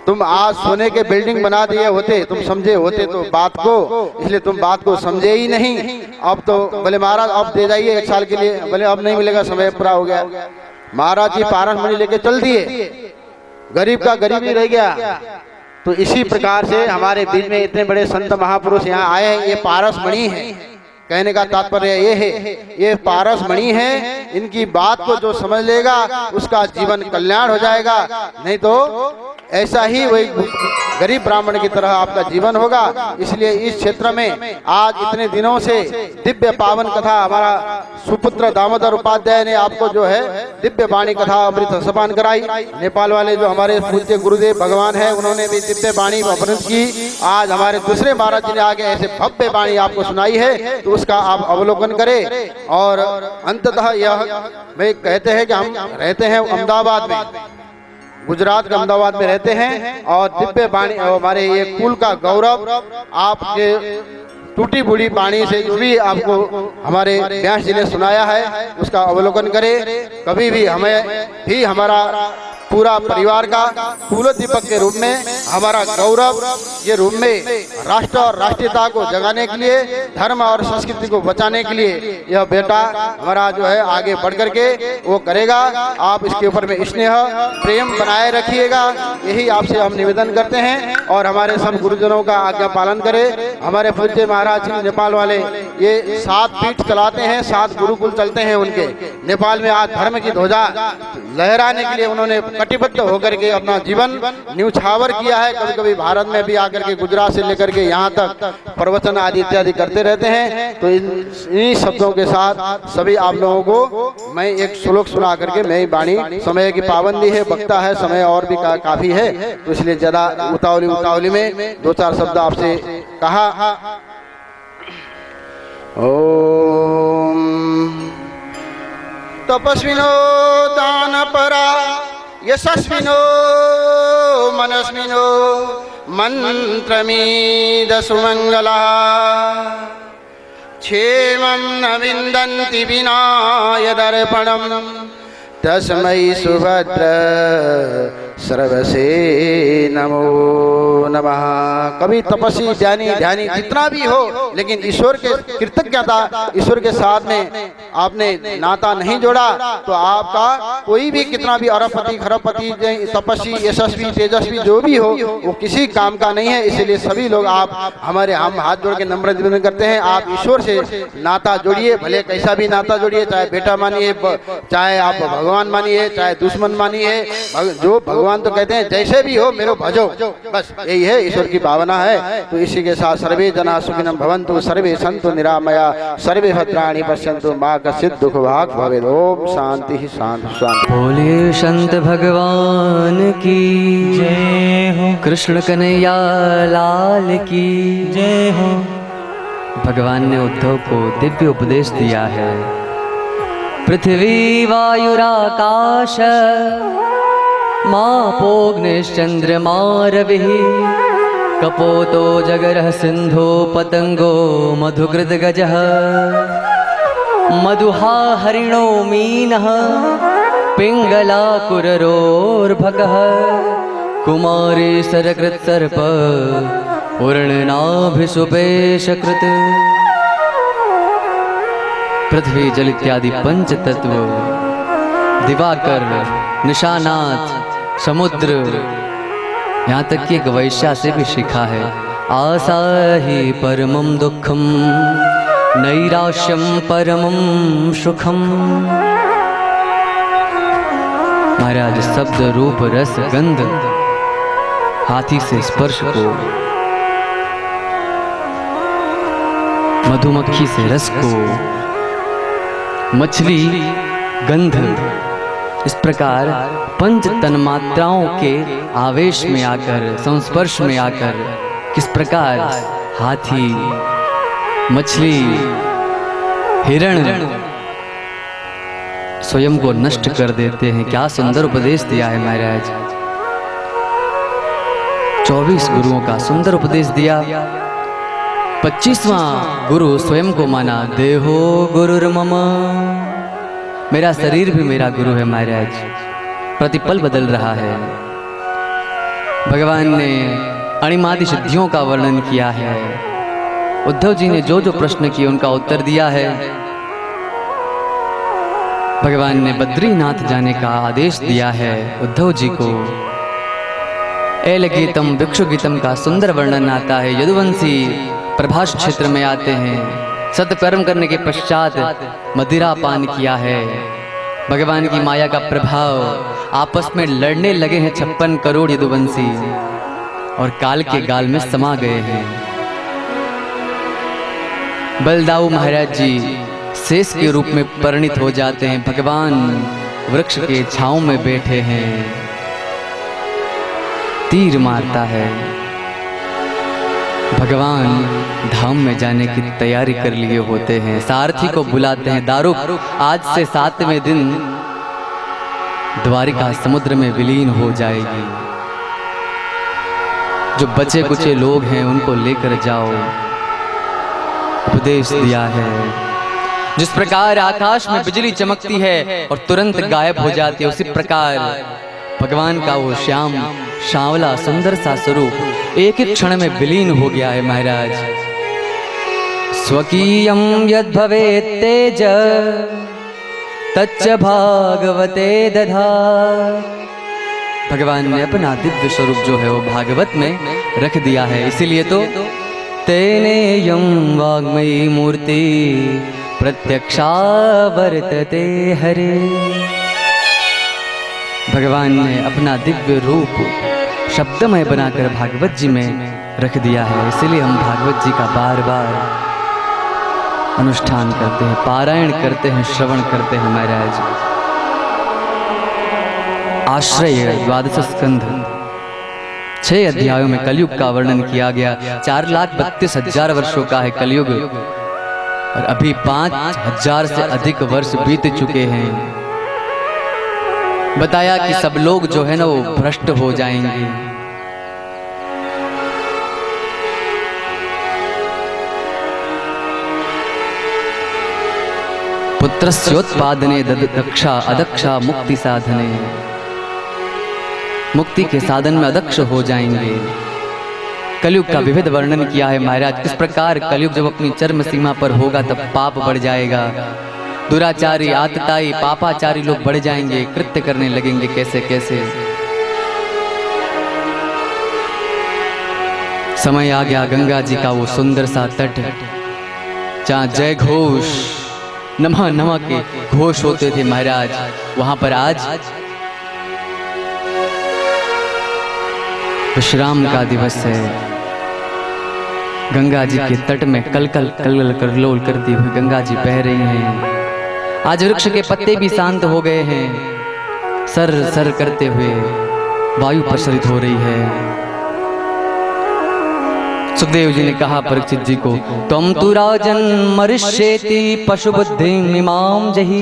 तुम आज सोने के बिल्डिंग बना दिए होते, तुम समझे होते तो बात को, इसलिए तुम बात को समझे ही नहीं। अब तो बोले महाराज अब दे जाइए 1 साल के लिए, बोले अब नहीं मिलेगा, समय पूरा हो गया। महाराज जी पारस मणि लेके चल दिए, गरीब का गरीब ही रह गया। तो इसी प्रकार से हमारे बीच में इतने बड़े संत महापुरुष यहाँ आए हैं, ये पारस मणि है। कहने का तात्पर्य ये है, ये पारस मणि है, इनकी बात को जो समझ लेगा उसका जीवन कल्याण हो जाएगा, नहीं तो ऐसा ही वही गरीब ब्राह्मण की तरह आपका जीवन होगा। इसलिए इस क्षेत्र में आज इतने दिनों से दिव्य पावन कथा हमारा सुपुत्र दामोदर उपाध्याय ने आपको जो है दिव्य वाणी कथा अमृत सपान कराई। नेपाल वाले जो हमारे पूज्य गुरुदेव भगवान है, उन्होंने भी दिव्य वाणी अमृत की। आज हमारे दूसरे महाराज जी ने आगे ऐसे भव्य वाणी आपको सुनाई है, तो उसका आप अवलोकन करें। और अंततः यह वे कहते हैं कि हम रहते हैं अहमदाबाद में, गुजरात के अहमदाबाद में रहते हैं, और दिव्य वाणी हमारे ये कुल का गौरव आपके टूटी बूढ़ी वाणी से जो भी आपको हमारे व्यास जी ने सुनाया है उसका अवलोकन करें। कभी भी हमें भी हमारा पूरा परिवार का फूलो दीपक के रूप में हमारा गौरव ये रूप में राष्ट्र और राष्ट्रीयता को जगाने के लिए, धर्म और संस्कृति को बचाने के लिए यह बेटा हमारा जो है आगे बढ़ करके वो करेगा। आप इसके ऊपर में स्नेह प्रेम बनाए रखिएगा, यही आपसे हम निवेदन करते हैं। और हमारे सब गुरुजनों का आज्ञा पालन करें। हमारे पूज्य महाराज जी नेपाल वाले ये 7 पीठ चलाते हैं, 7 गुरुकुल चलते हैं उनके। नेपाल में आज धर्म की ध्वजा लहराने के लिए उन्होंने कटिबद्ध होकर के अपना जीवन न्यौछावर किया है। कभी कभी भारत में भी आकर के गुजरात से लेकर के यहाँ तक प्रवचन आदि इत्यादि करते रहते हैं। तो इन्हीं शब्दों के साथ सभी आप लोगों को मैं एक श्लोक सुना करके मैं वाणी, समय की पाबंदी है, वक्ता है, समय और भी काफी है, तो इसलिए ज्यादा उतावली में दो चार शब्द आपसे कहा। ओम तपस्विनो दानपरा यशस्विनो मनस्विनो मंत्रमीद सुमंगला क्षेमं न विन्दन्ति विनाय दर्पणम् तस्मै सुभद्र सर्वसे नमो नमः। कभी तपस्वी ज्ञानी ध्यानी जितना भी हो, लेकिन ईश्वर के कृतज्ञता, ईश्वर के साथ में आपने नाता नहीं जोड़ा तो आपका कोई भी कितना भी अरबपति खरबपति तपस्वी यशस्वी तेजस्वी जो भी हो वो किसी काम का नहीं है। इसलिए सभी लोग हम हाथ जोड़ के नम्र निवेदन करते हैं, आप ईश्वर से नाता जोड़िए, भले कैसा भी नाता जोड़िए, चाहे बेटा मानिए, चाहे आप भगवान मानिए, चाहे दुश्मन मानिए, जो भगवान तो कहते हैं जैसे भी हो मेरे भजो, बस यही है ईश्वर की भावना है। तो इसी के साथ सर्वे जना सुखिनम भवन्तु, सर्वे सन्तु निरामया, सर्वे भद्राणि पश्यन्तु, मा कश्चित् दुःख भाग् भवेत्। ओम शांति शांति शांति। बोले संत भगवान की जय हो, कृष्ण कन्हैया लाल की जय हो। भगवान ने उद्धव को दिव्य उपदेश दिया है। पृथ्वी वायुराकाश मापोऽग्निश्चन्द्रमा रविः कपोतो जगरः सिन्धो पतंगो मधुकृतगजः मधुहा हरिणो मीनः पिंगला कुररोर्भकः कुमारी सरकृत्सर्प पूर्णनाभिसुपेशकृत। पृथ्वी जल इत्यादि पंच तत्व, दिवाकर, निशानाथ, समुद्र, यहाँ तक कि एक वैश्या से भी सीखा है। आशा ही परमं दुखम नैराश्यम परमं सुखम। महाराज शब्द रूप रस गंध, हाथी से स्पर्श को, मधुमक्खी से रस को, मछली गंध, इस प्रकार पंच तन्मात्राओं के आवेश में आकर, संस्पर्श में आकर किस प्रकार हाथी, मछली, हिरण स्वयं को नष्ट कर देते हैं। क्या सुंदर उपदेश दिया है महाराज। 24 गुरुओं का सुंदर उपदेश दिया। 25वां गुरु स्वयं को माना, देहो गुरुर्मम, मेरा शरीर भी मेरा गुरु है महाराज। प्रतिपल बदल रहा है। भगवान ने अणिमादि सिद्धियों का वर्णन किया है। उद्धव जी ने जो जो प्रश्न किए उनका उत्तर दिया है। भगवान ने बद्रीनाथ जाने का आदेश दिया है उद्धव जी को। एलगीतम भिक्षुगीतम का सुंदर वर्णन आता है। यदुवंशी प्रभास क्षेत्र में आते हैं, सत्कर्म करने के पश्चात मदिरा पान किया है। भगवान की माया का प्रभाव, आपस में लड़ने लगे हैं 56 करोड़ यदुवंशी और काल के गाल में समा गए हैं। बलदाऊ महाराज जी शेष के रूप में परिणित हो जाते हैं। भगवान वृक्ष के छांव में बैठे हैं, तीर मारता है। भगवान धाम में जाने की तैयारी कर लिए होते हैं। सारथी को बुलाते हैं, दारुक आज से 7वें दिन द्वारिका समुद्र में विलीन हो जाएगी। जो बचे कुचे लोग हैं उनको लेकर जाओ। उपदेश दिया है। जिस प्रकार आकाश में बिजली चमकती है और तुरंत गायब हो जाती है, उसी प्रकार भगवान का वो श्याम सांवला सुंदर सा स्वरूप एक एक क्षण में विलीन हो गया है महाराज। स्वकीयं यद् भवेत् तेज तच्च भागवते दधा। भगवान ने अपना दिव्य स्वरूप जो है वो भागवत में रख दिया है। इसीलिए तो तेने यं वाग्मयी मूर्ति प्रत्यक्षा वर्तते हरे। भगवान ने अपना दिव्य रूप शब्दमय बनाकर भागवत जी में रख दिया है। इसलिए हम भागवत जी का बार बार अनुष्ठान करते हैं, पारायण करते हैं, श्रवण करते हैं महाराज। आश्रय 12 स्कंध, 6 अध्यायों में कलयुग का वर्णन किया गया। 4,32,000 वर्षों का है कलयुग और अभी 5,000 से अधिक वर्ष बीत चुके हैं। बताया कि सब लोग जो है ना वो भ्रष्ट हो जाएंगे। पुत्रस्योत्पादने दक्षा अदक्षा मुक्ति साधने, मुक्ति के साधन में अदक्ष हो जाएंगे। कलयुग का विविध वर्णन किया है महाराज। किस प्रकार कलयुग जब अपनी चरम सीमा पर होगा तब पाप बढ़ जाएगा, दुराचारी, आतताई, पापाचारी लोग बढ़ जाएंगे, कृत्य करने लगेंगे कैसे कैसे। समय आ गया गंगा जी का वो सुंदर सा तट, जहाँ जय घोष, नमः नमः के घोष होते थे महाराज। वहां पर आज विश्राम का दिवस है। गंगा जी के तट में कल कल कल कल्लोल करती हुई गंगा जी बह रही हैं। आज वृक्ष के पत्ते भी शांत हो गए हैं, सर सर करते हुए वायु प्रसरित हो रही है। सुखदेव जी ने कहा परीक्षित जी को, तुम तु राजन मरिष्येति पशु बुद्धि इमाम जही,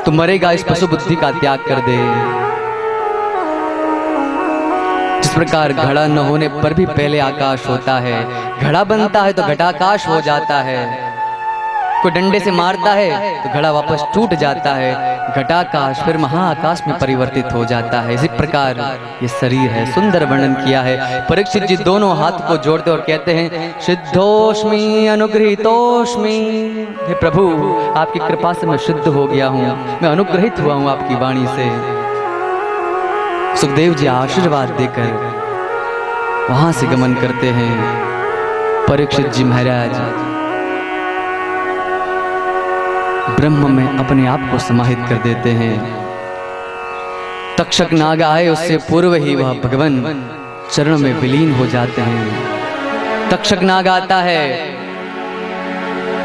तू मरेगा इस पशु बुद्धि का त्याग कर दे। जिस प्रकार घड़ा न होने पर भी पहले आकाश होता है, घड़ा बनता है तो घटाकाश हो जाता है। कोई डंडे से मारता है तो घड़ा वापस टूट जाता है, घटाकाश फिर महाआकाश में परिवर्तित हो जाता है। इसी प्रकार ये शरीर है। सुंदर वर्णन किया है। परीक्षित जी दोनों हाथ को जोड़ते और कहते हैं, सिद्धोष्मी अनुगृहीतोष्मी, हे प्रभु आपकी कृपा से मैं शुद्ध हो गया हूँ, मैं अनुग्रहित हुआ हूँ आपकी वाणी से। सुखदेव जी आशीर्वाद देकर वहां से गमन करते हैं। परीक्षित जी महाराज ब्रह्म में अपने आप को समाहित कर देते हैं। तक्षक नाग आए उससे पूर्व ही वह भगवान चरण में विलीन हो जाते हैं। तक्षक नाग आता है,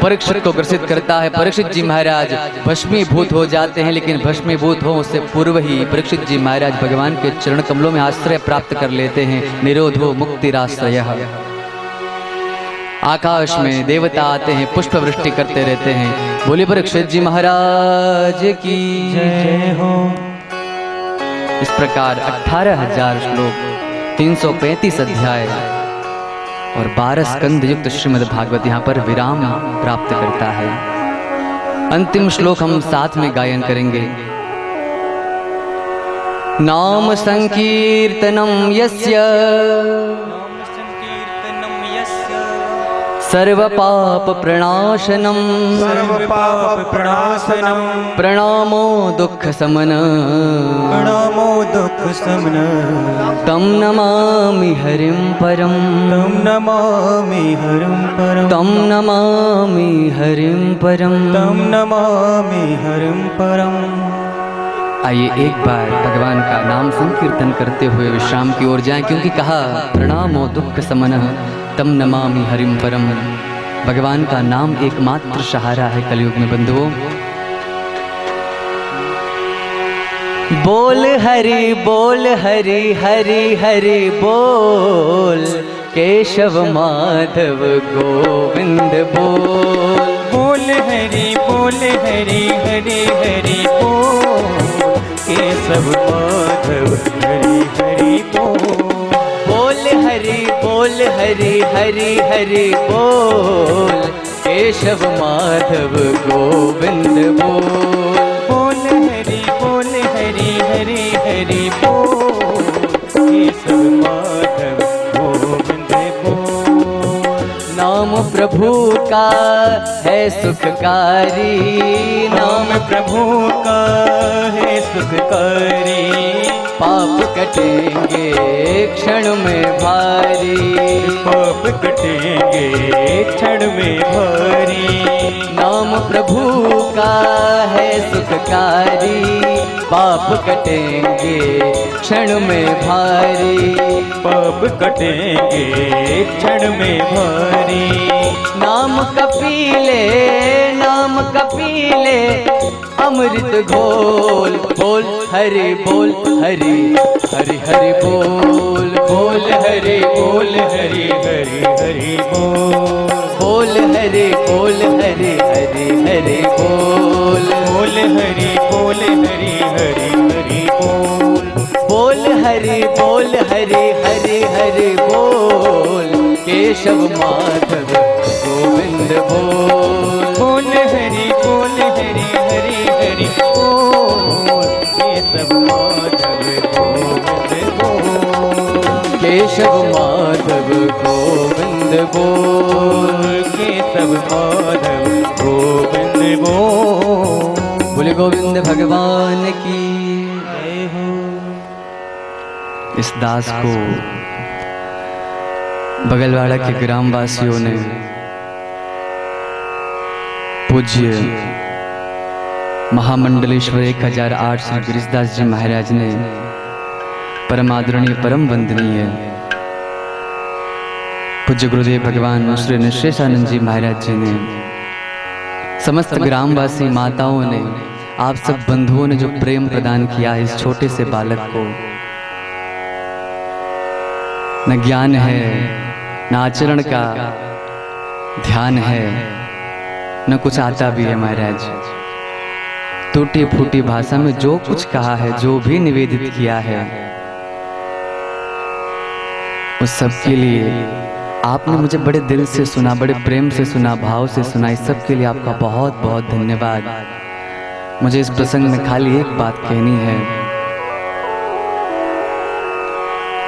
परीक्षित को ग्रसित करता है। परीक्षित जी महाराज भस्मीभूत हो जाते हैं, लेकिन भस्मीभूत हो उससे पूर्व ही परीक्षित जी महाराज भगवान के चरण कमलों में आश्रय प्राप्त कर लेते हैं। निरोधो मुक्तिराश्रयः। आकाश में देवता आते हैं, पुष्प वृष्टि करते रहते हैं। बोले परीक्षित जी महाराज की जय हो। इस प्रकार 18,000 श्लोक, 335 अध्याय और 12 स्कंद युक्त श्रीमद् भागवत यहाँ पर विराम प्राप्त करता है। अंतिम श्लोक हम साथ में गायन करेंगे। नाम संकीर्तनम यस्य सर्व पाप प्रणाशनम, सर्व पाप प्रणाशनम, प्रणामो दुख समन, प्रणामो दुख समन, तम नमामि हरिं परम, तम नमामि हरिं परम, तम नमामि हरिं परम, तम नमामि हरिं परम। आइए एक बार भगवान का नाम संकीर्तन करते हुए विश्राम की ओर जाएं, क्योंकि कहा प्रणामो दुख समनः तम नमामि हरिं परम। भगवान का नाम एकमात्र सहारा है कलयुग में बंधुओं। बोल हरि बोल हरि हरि हरि बोल, केशव माधव गोविंद बोल। बोल हरि बोल हरि हरि हरि बोल, केशव माधव हरि हरि बोल। बोल हरि हरि हरि बोल, केशव माधव गोविंद बोल। बोल हरि हरि हरि हरि बोल, केशव माधव गोविंद बोल। नाम प्रभु का है सुखकारी, नाम प्रभु का है सुखकारी, पाप कटेंगे क्षण में भारी, पाप कटेंगे क्षण में भारी। नाम प्रभु का है सुखकारी, पाप कटेंगे क्षण में भारी। पाप कटेंगे क्षण में भारी। नाम कपीले, नाम कपीले, अमृत घोल। बोल हरि बोल हरि, हरि हरि बोल। बोल हरि बोल हरि हरि हरि बोल। बोल हरि बोल हरि, हरि हरि बोल। बोल हरि बोल हरि हरि हरि बोल। बोल हरि बोल हरि, हरि हरि बोल। केशव माधव गोविंद बोल। बोल हरि बोल हरि हरि हरि बोल। केशव माधव गोविंद बोल। केशव माधव गोविंद बोल। केशव माधव गोविंद बोल। बोले गोविंद भगवान की। जय हो। इस दास को बगलवाड़ा के ग्रामवासियों ने पूज्य महामंडलेश्वर 1008 श्री गिरिशदास जी महाराज ने परम आदरणीय परम वंदनीय पूज्य गुरुदेव भगवान श्री निशेषानंद जी महाराज जी ने, समस्त ग्रामवासी माताओं ने, आप सब बंधुओं ने जो प्रेम प्रदान किया है इस छोटे से बालक को। न ज्ञान है, न आचरण का ध्यान है, न कुछ आता भी है महाराज। टूटी फूटी भाषा में जो कुछ कहा है, जो भी निवेदित किया है, उस सब के लिए आपने मुझे बड़े दिल से सुना, बड़े प्रेम से सुना, भाव से सुना। इस सब के लिए आपका बहुत बहुत धन्यवाद। मुझे इस प्रसंग में खाली एक बात कहनी है।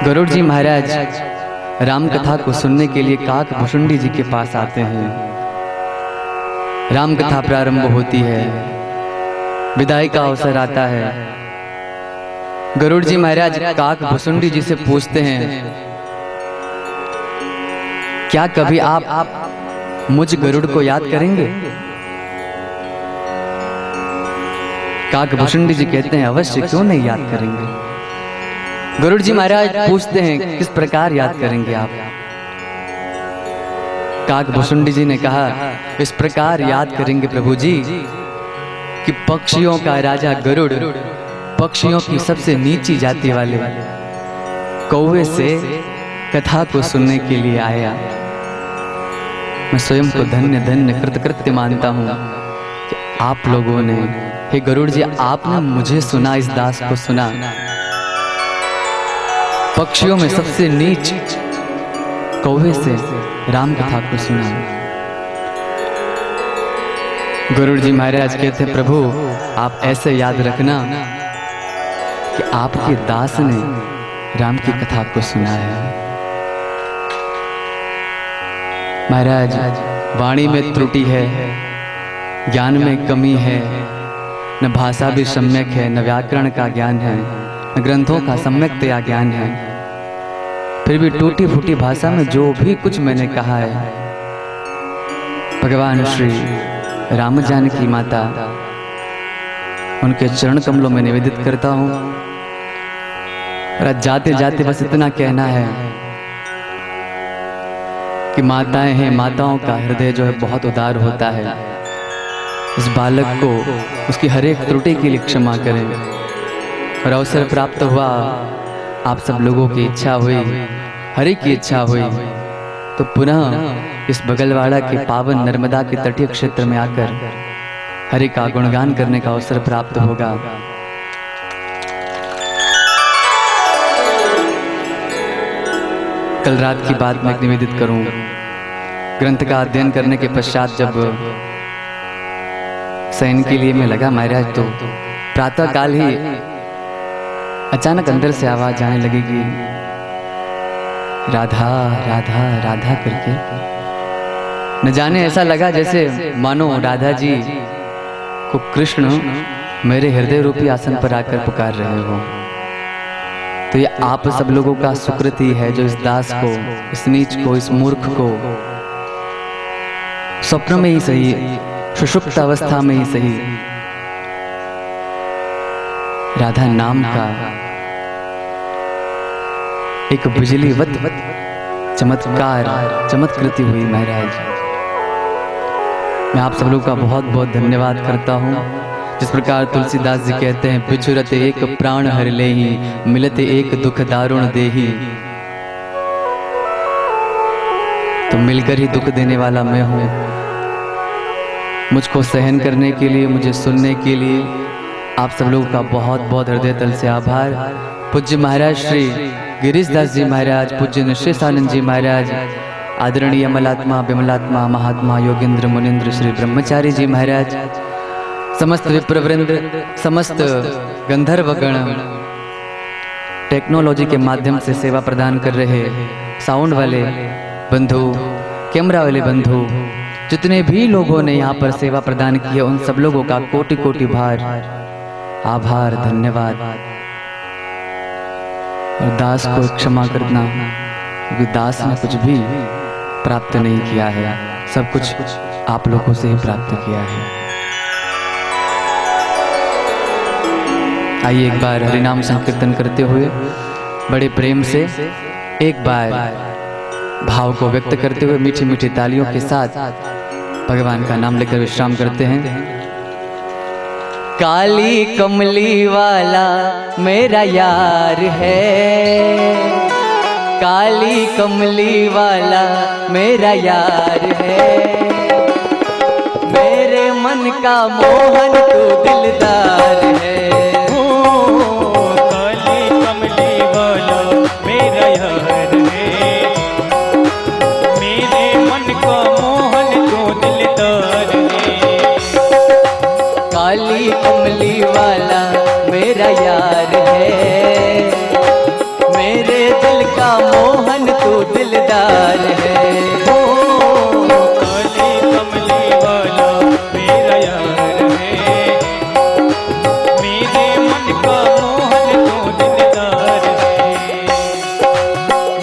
गरुड़ जी महाराज राम कथा को सुनने के लिए काक भुषुंडी जी के पास आते हैं। राम कथा प्रारंभ होती है, विदाई का अवसर आता है। गरुड़ जी महाराज काक भुषुंडी जी से पूछते हैं, क्या कभी आप मुझ गरुड़ को याद करेंगे? काक भुषुंडी जी कहते हैं, अवश्य, क्यों नहीं याद करेंगे। गरुड़ जी महाराज पूछते हैं, किस प्रकार याद करेंगे आप? काक भुषुंडी जी ने कहा, इस प्रकार याद करेंगे प्रभु जी कि पक्षियों का राजा गरुड़ पक्षियों की सबसे नीची जाति वाले कौवे से कथा को सुनने के लिए आया। मैं स्वयं को धन्य धन्य कृतकृत्य मानता हूँ कि आप लोगों ने, हे गरुड़ जी, आपने मुझे सुना, इस दास को सुना। पक्षियों में सबसे नीच कौवे से राम कथा को सुना। गरुड़ जी महाराज कहते, प्रभु आप ऐसे याद रखना कि आपके दास ने राम की कथा को सुना है। महाराज, वाणी में त्रुटि है, ज्ञान में कमी है, न भाषा भी सम्यक है, न व्याकरण का ज्ञान है, न ग्रंथों का सम्यकतया ज्ञान है। फिर भी टूटी फूटी भाषा में जो भी कुछ मैंने कहा है, भगवान श्री राम जानकी माता उनके चरण कमलों में निवेदित करता हूँ। और जाते जाते बस इतना कहना है कि माताएं हैं, माताओं का हृदय जो है बहुत उदार होता है। इस बालक को उसकी हर एक त्रुटि के लिए क्षमा करें। और अवसर प्राप्त हुआ, आप सब लोगों की इच्छा हुई, हर एक की इच्छा हुई, तो पुनः इस बगलवाड़ा के पावन नर्मदा के तटीय क्षेत्र में आकर हरि का गुणगान करने का अवसर प्राप्त होगा। कल रात की बात मैं निवेदित करूं। ग्रंथ का अध्ययन करने के पश्चात जब शयन के लिए मैं लगा महाराज, तो प्रातः काल ही अचानक अंदर से आवाज आने लगेगी, राधा राधा राधा करके। न जाने ऐसा लगा जैसे मानो राधा जी को कृष्ण मेरे हृदय रूपी आसन पर आकर पुकार रहे हो। तो ये आप सब लोगों का सुकृति है जो इस दास को, इस नीच को, इस मूर्ख को स्वप्न में ही सही, सुषुप्त अवस्था में ही सही, राधा नाम का एक बिजलीवत चमत्कार चमत्कृति हुई महाराज। मैं आप सब लोग का बहुत बहुत धन्यवाद करता हूँ। जिस प्रकार तुलसीदास जी कहते हैं, बिछुरत एक प्राण हर लेहि, मिलत एक दुख दारुण देहि। तो मिलकर ही दुख देने वाला मैं हूँ। मुझको सहन करने के लिए, मुझे सुनने के लिए आप सब लोगों का बहुत बहुत हृदय तल से आभार। पूज्य महाराज श्री गिरीश दास जी महाराज, पूज्य निश्चेशानंद जी महाराज, आदरणीय अमलात्मा विमलात्मा महात्मा योगेंद्र मुनिंद्र श्री ब्रह्मचारी जी महाराज, समस्त विप्रवृंद, समस्त गंधर्वगण, टेक्नोलॉजी के माध्यम से सेवा प्रदान कर रहे साउंड वाले बंधु, कैमरा वाले बंधु, जितने भी लोगों ने यहाँ पर सेवा प्रदान किया, उन सब लोगों का कोटि कोटि आभार धन्यवाद। और दास को क्षमा करना, क्योंकि दास ने कुछ भी प्राप्त नहीं किया है, सब कुछ आप लोगों से ही प्राप्त किया है। आइए एक बार हरिनाम संकीर्तन करते हुए बड़े प्रेम से एक बार भाव को व्यक्त करते हुए मीठी मीठी तालियों के साथ भगवान का नाम लेकर विश्राम करते हैं। काली कमली वाला मेरा यार है, काली कमली वाला मेरा यार है, मेरे मन का मोहन तू दिलदार है। काली कमली वाला मेरा यार है, मेरे मन का मोहन तो दिलदार है। काली कमली वाला मेरा यार है, मेरे दिल का मोहन तू दिलदार है। काली कमली वाला मेरा यार है, मेरे मन का मोहन तो दिलदार है।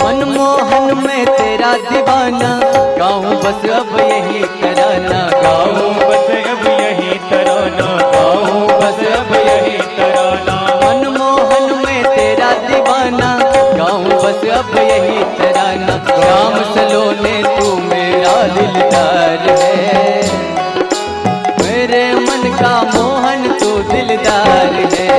मनमोहन में तेरा दीवाना, गाऊं बस अब यही तराना, गाऊं बस अब यही तराना, गाऊं बस अब यही तराना। मनमोहन में तेरा दीवाना, गाऊं बस अब यही तराना। श्याम सलोने तू मेरा दिलदार है, मेरे मन का मोहन तू दिलदार है।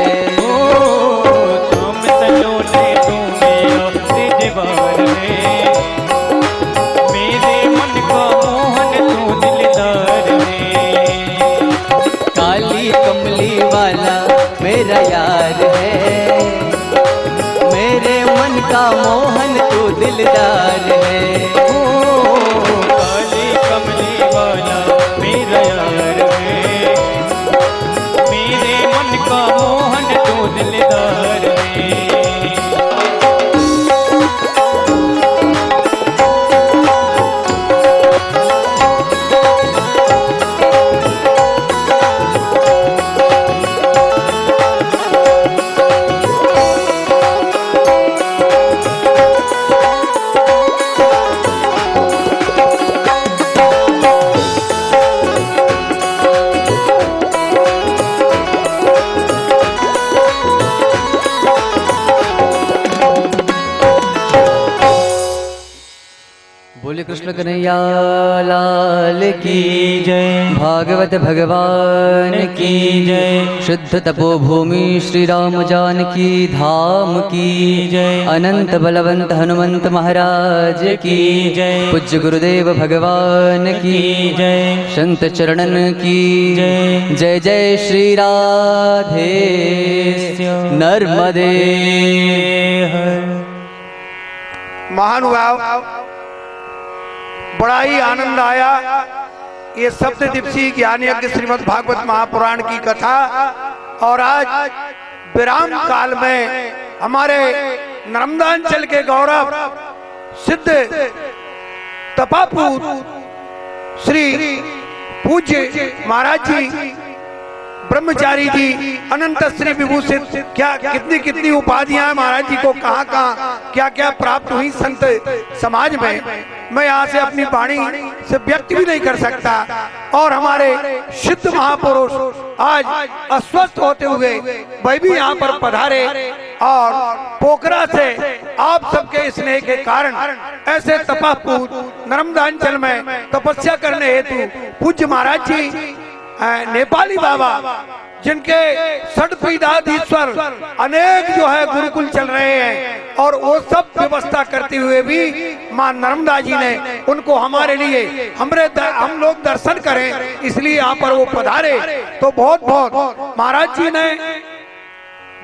तुम सलोने तू मेरा दिलदार है, मेरे मन का मोहन तू दिलदार है। काली कमली वाला मेरा यार है, मेरे मन का मोहन तू दिलदार है। काली कमली वाला मेरा यार है, मेरे मन का मोहन तो दिलदार है। बोले कृष्ण कन्हैया लाल की जय, भागवत भगवान की जय। शुद्ध तपोभूमि श्री राम जानकी धाम की जय। अनंत बलवंत हनुमंत महाराज की जय। पूज्य गुरुदेव भगवान की जय। संत चरणन की जय। जय जय श्री राधे नर्मदे हर। महानुभाव, बड़ा ही आनंद आया। ये सप्तदिवसीय ज्ञान यज्ञ श्रीमद् भागवत महापुराण की कथा, और आज विराम काल में हमारे नर्मदांचल के गौरव सिद्ध तपापूत श्री पूज्य महाराज जी ब्रह्मचारी जी, अनंत श्री विभूषित, क्या कितनी कितनी उपाधियां महाराज जी को कहाँ कहाँ क्या क्या प्राप्त हुई संत समाज में, मैं यहाँ से अपनी वाणी से व्यक्त भी नहीं कर सकता। और हमारे सिद्ध महापुरुष आज अस्वस्थ होते हुए वह भी यहाँ पर पधारे और पोखरा से आप सबके स्नेह के कारण ऐसे तपापूत नर्मदांचल में तपस्या करने हेतु पूज्य महाराज जी नेपाली बाबा, जिनके षटपीठाधीश्वर अनेक जो है गुरुकुल चल रहे हैं, और वो सब व्यवस्था करते हुए भी मां नर्मदा जी ने उनको हमारे लिए हम लोग दर्शन करें, इसलिए यहाँ पर वो पधारे। तो बहुत बहुत महाराज जी ने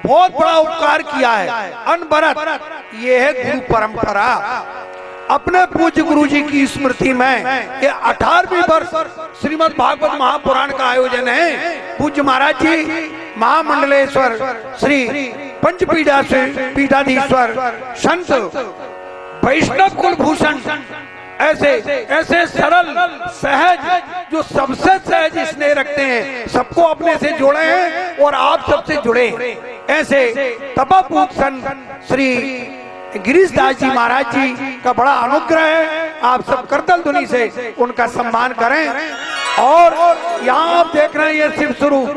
बहुत बड़ा उपकार किया है, अनवरत। ये है गुरु परंपरा। अपने पूज्य गुरु जी की स्मृति में ये 18वीं वर्ष श्रीमद् भागवत महापुराण का आयोजन है। पूज्य महाराज जी महामंडलेश्वर श्री पंचपीठाधीश्वर संत वैष्णव कुलभूषण ऐसे ऐसे सरल सहज, जो सबसे सहज स्नेह रखते हैं, सबको अपने से जोड़े हैं और आप सबसे जुड़े हैं, ऐसे तपापूत संत श्री गिरीश दास जी महाराज जी का बड़ा अनुग्रह है। आप सब करतल ध्वनि से उनका सम्मान करें। और यहाँ आप देख रहे हैं ये शिव स्वरूप,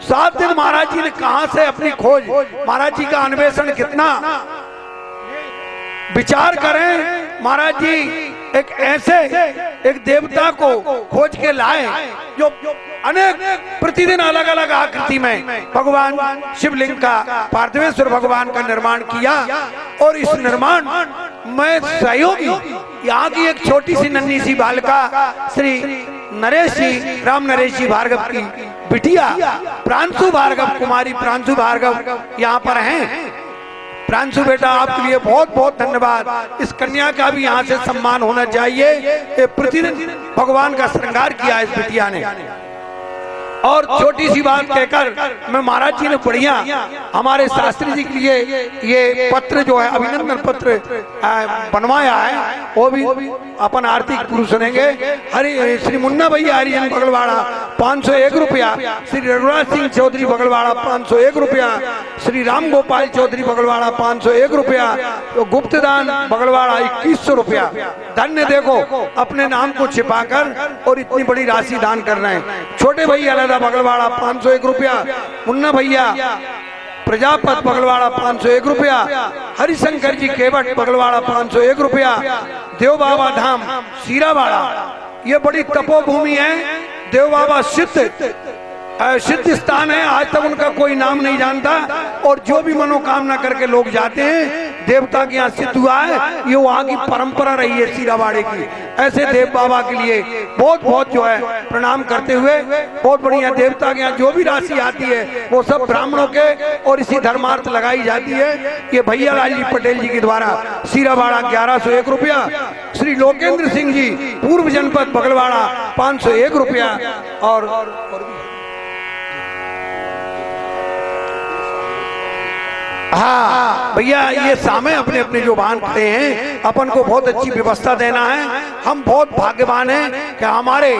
7 दिन महाराज जी ने कहां से अपनी खोज, महाराज जी का अन्वेषण कितना, विचार करें। महाराज जी एक ऐसे एक देवता को खोज के लाए जो अनेक प्रतिदिन अलग अलग आकृति में भगवान शिवलिंग का, पार्थिवेश्वर भगवान का निर्माण किया। और इस निर्माण में सहयोगी यहाँ की एक छोटी सी नन्ही सी बालिका श्री नरेश जी, राम नरेश जी भार्गव की बिटिया प्रांशु भार्गव, कुमारी प्रांशु भार्गव यहाँ पर हैं। प्रांशु बेटा, आपके लिए बहुत बहुत धन्यवाद। इस कन्या का भी यहाँ से सम्मान होना चाहिए। प्रतिदिन भगवान का श्रृंगार किया इस बिटिया ने। और छोटी सी बात कहकर मैं, महाराज जी ने बढ़िया हमारे शास्त्री जी के लिए ये पत्र जो है अभिनंदन पत्र बनवाया है, वो भी अपन आरती गुरु सुनेंगे। हरि श्री मुन्ना भैया हरिजन बगलवाड़ा 501 रुपया, श्री रघुराज सिंह चौधरी बगलवाड़ा 501 रुपया, श्री राम गोपाल चौधरी बगलवाड़ा 501 रुपया, तो गुप्तदान बगलवाड़ा 2100 रुपया। धन्य, देखो अपने नाम को छिपाकर और इतनी बड़ी राशि दान कर रहे हैं। छोटे भैया बगलवाड़ा 501 रुपया, मुन्ना भैया प्रजापत बगलवाड़ा 501 रुपया, हरिशंकर जी केवट बगलवाड़ा 501 रुपया, देव बाबा धाम सीरावाड़ा, ये बड़ी तपोभूमि है। देव बाबा सिद्ध स्थान है, आज तक उनका कोई नाम नहीं जानता। और जो भी मनोकामना करके लोग जाते हैं, देवता के यहाँ सिद्ध हुआ है, ये वहाँ की परंपरा रही है सीरावाड़े की। ऐसे देव बाबा के लिए बहुत बहुत जो है प्रणाम करते हुए, बहुत बढ़िया देवता के यहाँ जो भी राशि आती है वो सब ब्राह्मणों के और इसी धर्मार्थ लगाई जाती है। ये भैया लाल जी पटेल जी के द्वारा सीरावाड़ा 1101 रुपया, श्री लोकेंद्र सिंह जी पूर्व जनपद बगलवाड़ा 501 रुपया। और हाँ भैया, ये सामे अपने अपने जो वाहन खड़े हैं, अपन को बहुत अच्छी व्यवस्था देना है। हम बहुत भाग्यवान हैं कि हमारे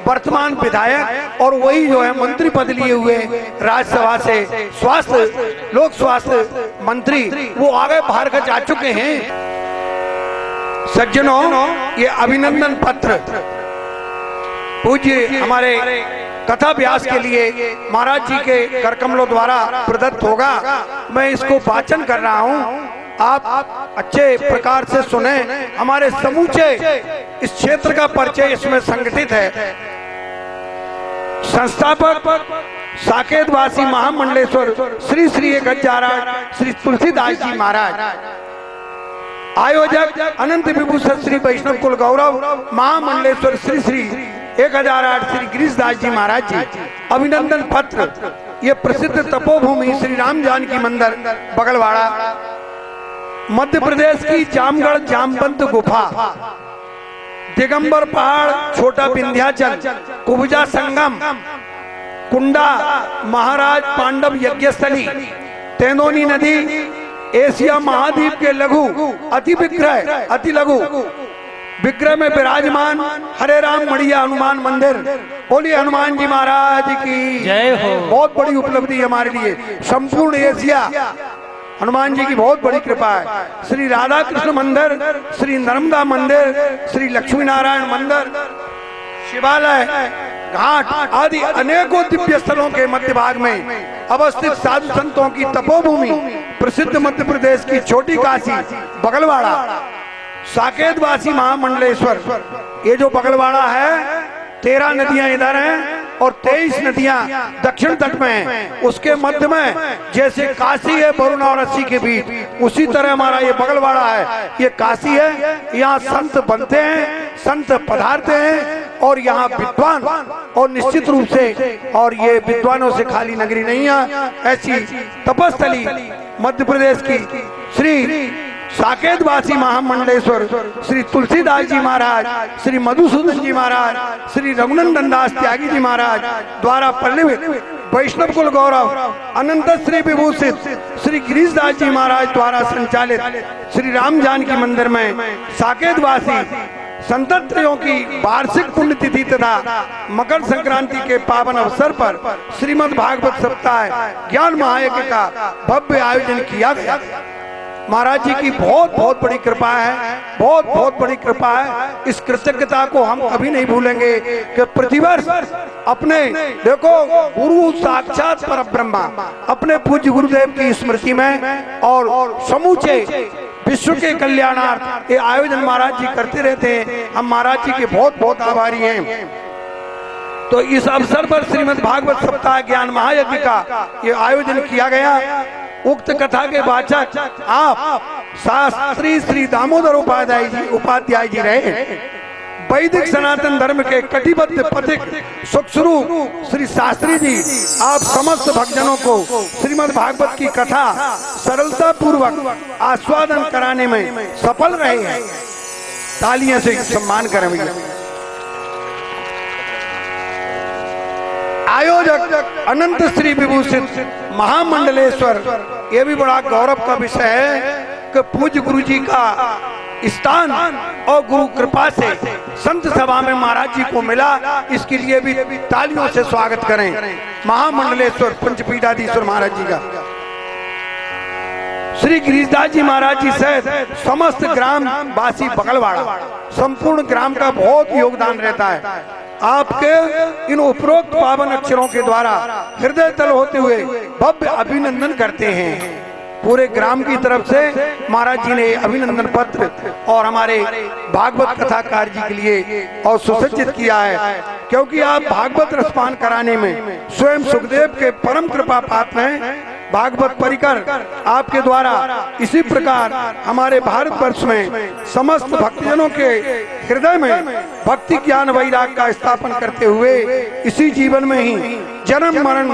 वर्तमान विधायक और वही जो है मंत्री पद लिए हुए राज्यसभा से स्वास्थ्य लोक स्वास्थ्य मंत्री, वो आगे बाहर का जा चुके हैं। सज्जनों, ये अभिनंदन पत्र पूज्य हमारे कथा व्यास के लिए महाराज जी के करकमलों द्वारा प्रदत्त होगा। मैं इसको वाचन कर रहा हूँ, आप अच्छे प्रकार से सुने। हमारे समूचे इस क्षेत्र का परिचय इसमें संगठित है। संस्थापक साकेतवासी महामंडलेश्वर श्री श्री 1008 श्री तुलसीदास जी महाराज, आयोजक अनंत विभूषण श्री वैष्णव कुल गौरव महामंडलेश्वर श्री श्री 1008 श्री गिरीश दास जी महाराज जी। अभिनंदन पत्र, ये प्रसिद्ध तपोभूमि श्री राम जानकी मंदिर बगलवाड़ा, मध्य प्रदेश की जामगढ़ जामवंत गुफा, दिगंबर पहाड़, छोटा विंध्याचल, कुब्जा संगम, कुंडा, महाराज पांडव यज्ञस्थली, तेंदोनी नदी, एशिया महाद्वीप के लघु अति विग्रह अति लघु विग्रह में विराजमान हरे राम मड़िया हनुमान मंदिर, बोलिए हनुमान जी महाराज की जय हो। बहुत बड़ी उपलब्धि हमारे लिए, संपूर्ण एशिया हनुमान जी की बहुत बड़ी कृपा है। श्री राधा कृष्ण मंदिर, श्री नर्मदा मंदिर, श्री लक्ष्मी नारायण मंदिर, शिवालय, घाट आदि अनेकों दिव्य स्थलों के मध्य भाग में अवस्थित साधु संतों की तपोभूमि, प्रसिद्ध मध्य प्रदेश की छोटी काशी बगलवाड़ा, साकेतवासी महामंडलेश्वर। ये जो बगलवाड़ा है, 13 नदियां इधर हैं और 23 नदियां दक्षिण तट में हैं। उसके मध्य में जैसे काशी है वरुणा और अस्सी के बीच, उसी तरह हमारा ये बगलवाड़ा है, ये काशी है। यहाँ संत बनते हैं, संत पधारते हैं और यहाँ विद्वान, और निश्चित रूप से, और ये विद्वानों से खाली नगरी नहीं है, ऐसी तपस्थली मध्य प्रदेश की श्री साकेतवासी महामंडलेश्वर श्री तुलसीदास जी महाराज, श्री मधुसूदन जी महाराज, श्री रघुनंदन दास त्यागी जी महाराज द्वारा पल्लवित वैष्णव कुल गौरव अनंत श्री विभूषित श्री गिरीशदास जी महाराज द्वारा संचालित श्री राम जानकी मंदिर में साकेतवासी संतत्रियों की वार्षिक पुण्यतिथि तथा मकर संक्रांति के पावन अवसर पर श्रीमद् भागवत सप्ताह ज्ञान महायज्ञ का भव्य आयोजन किया गया। महाराज जी की बहुत बहुत बड़ी कृपा है, बहुत बहुत बड़ी कृपा है। इस कृतज्ञता को हम कभी नहीं भूलेंगे कि प्रतिवर्ष अपने, देखो, गुरु साक्षात परब्रह्मा अपने पूज्य गुरुदेव की स्मृति में और समूचे विश्व के कल्याणार्थ ये आयोजन महाराज जी करते रहते हैं। हम महाराज जी के बहुत बहुत आभारी हैं। तो इस अवसर पर श्रीमद् भागवत सप्ताह ज्ञान महायज्ञ का ये आयोजन किया गया। उक्त कथा के वाचक आप शास्त्री श्री दामोदर उपाध्याय जी रहे। वैदिक सनातन धर्म के कटिबद्ध पथिक सुखस्वरूप श्री शास्त्री जी आप समस्त भक्तजनों को श्रीमद् भागवत की कथा सरलता पूर्वक आस्वादन कराने में सफल रहे हैं। तालियां से सम्मान करें भैया। आयोजक अनंत श्री विभूषित महामंडलेश्वर, ये भी बड़ा गौरव का विषय है कि पूज्य गुरु जी का स्थान और गुरु कृपा से संत सभा में महाराज जी को मिला। इसके लिए भी तालियों से स्वागत करें महामंडलेश्वर पंचपीठाधीश्वर महाराज जी का। श्री गिरीशदास जी महाराज जी सहित समस्त ग्राम वासी बगलवाड़ा, संपूर्ण ग्राम का बहुत योगदान रहता है। आपके इन उपरोक्त पावन अक्षरों के द्वारा हृदय तल होते हुए भव्य अभिनंदन करते हैं। पूरे ग्राम की तरफ से महाराज जी ने अभिनंदन पत्र और हमारे भागवत कथाकार जी के लिए और सुसज्जित किया है, क्योंकि आप भागवत रसपान कराने में स्वयं सुखदेव के परम कृपा पात्र हैं। भागवत परिकर आपके द्वारा इसी प्रकार हमारे भारतवर्ष में समस्त भक्तजनों के हृदय में भक्ति ज्ञान वैराग का स्थापन करते हुए इसी जीवन में ही जन्म मरण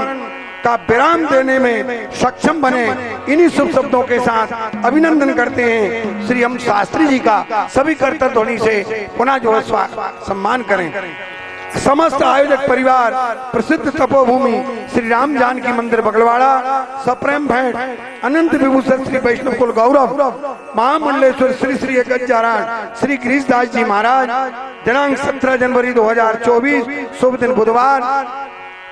का विराम देने में सक्षम बने। इन्हीं शुभ शब्दों के साथ अभिनंदन करते हैं श्री हम शास्त्री जी का। सभी कर्तव्य ध्वनि से पुनः जो सम्मान करें। समस्त आयोजक परिवार प्रसिद्ध तपोभूमि श्री राम जानकी मंदिर बगलवाड़ा, सप्रेम भेंट अनंत विभूषण श्री वैष्णव कुल गौरव महामंडलेश्वर श्री श्री गज्जारायण श्री गिरीशदास जी महाराज, दिनांक 17 जनवरी 2024 शुभ दिन बुधवार।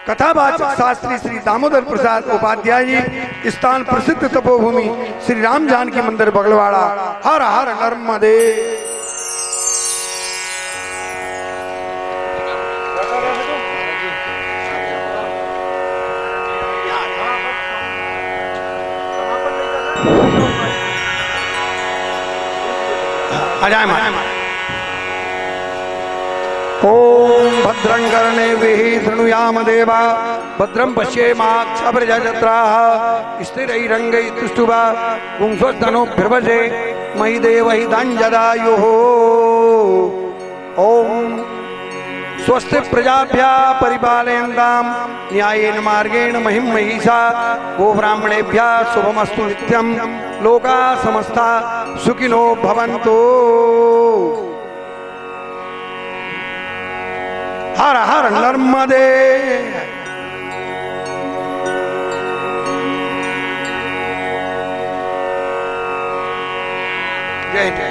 कथावाचक शास्त्री श्री दामोदर प्रसाद उपाध्याय जी, स्थान प्रसिद्ध तपोभूमि श्री राम जानकी मंदिर बगलवाड़ा। हर हर नर्मदे। ओम भद्रं कर्णेभिः शृणुयाम देवा, भद्रं पश्येमाक्षभिर्यजत्राः स्थिरैरङ्गैस्तुष्टुवा पुंसस्तनोभिर्वशे मयि देवहि दाञ्जदायुः। ओम स्वस्ति प्रजाभ्यः परिपालयन्तां न्यायेन मार्गेण महिं महिषा, गोब्राह्मणेभ्यः शुभमस्तु नित्यं, लोकाः समस्ताः सुखिनो भवन्तु। हर हर नर्मदे। जय जय।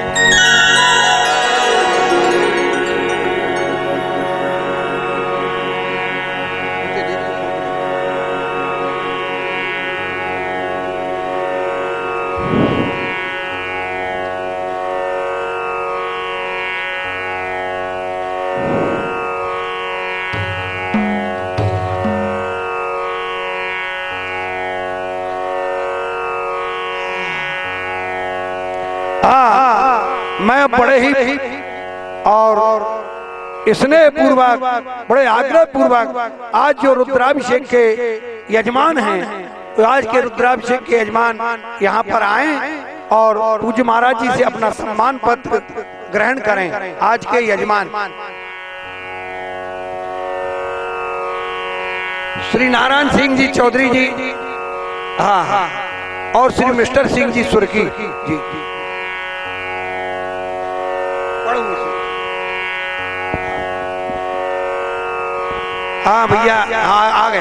मैं बड़े ही और स्नेह पूर्वक, बड़े आग्रह पूर्वक आज जो रुद्राभिषेक के यजमान हैं, तो आज के रुद्राभिषेक के यजमान यहाँ पर आए और पूज्य महाराज जी से अपना सम्मान पत्र ग्रहण करें। आज के यजमान श्री नारायण सिंह जी चौधरी जी, हाँ हाँ, और श्री मिस्टर सिंह जी सुर्खी जी। हाँ भैया, हाँ आ गए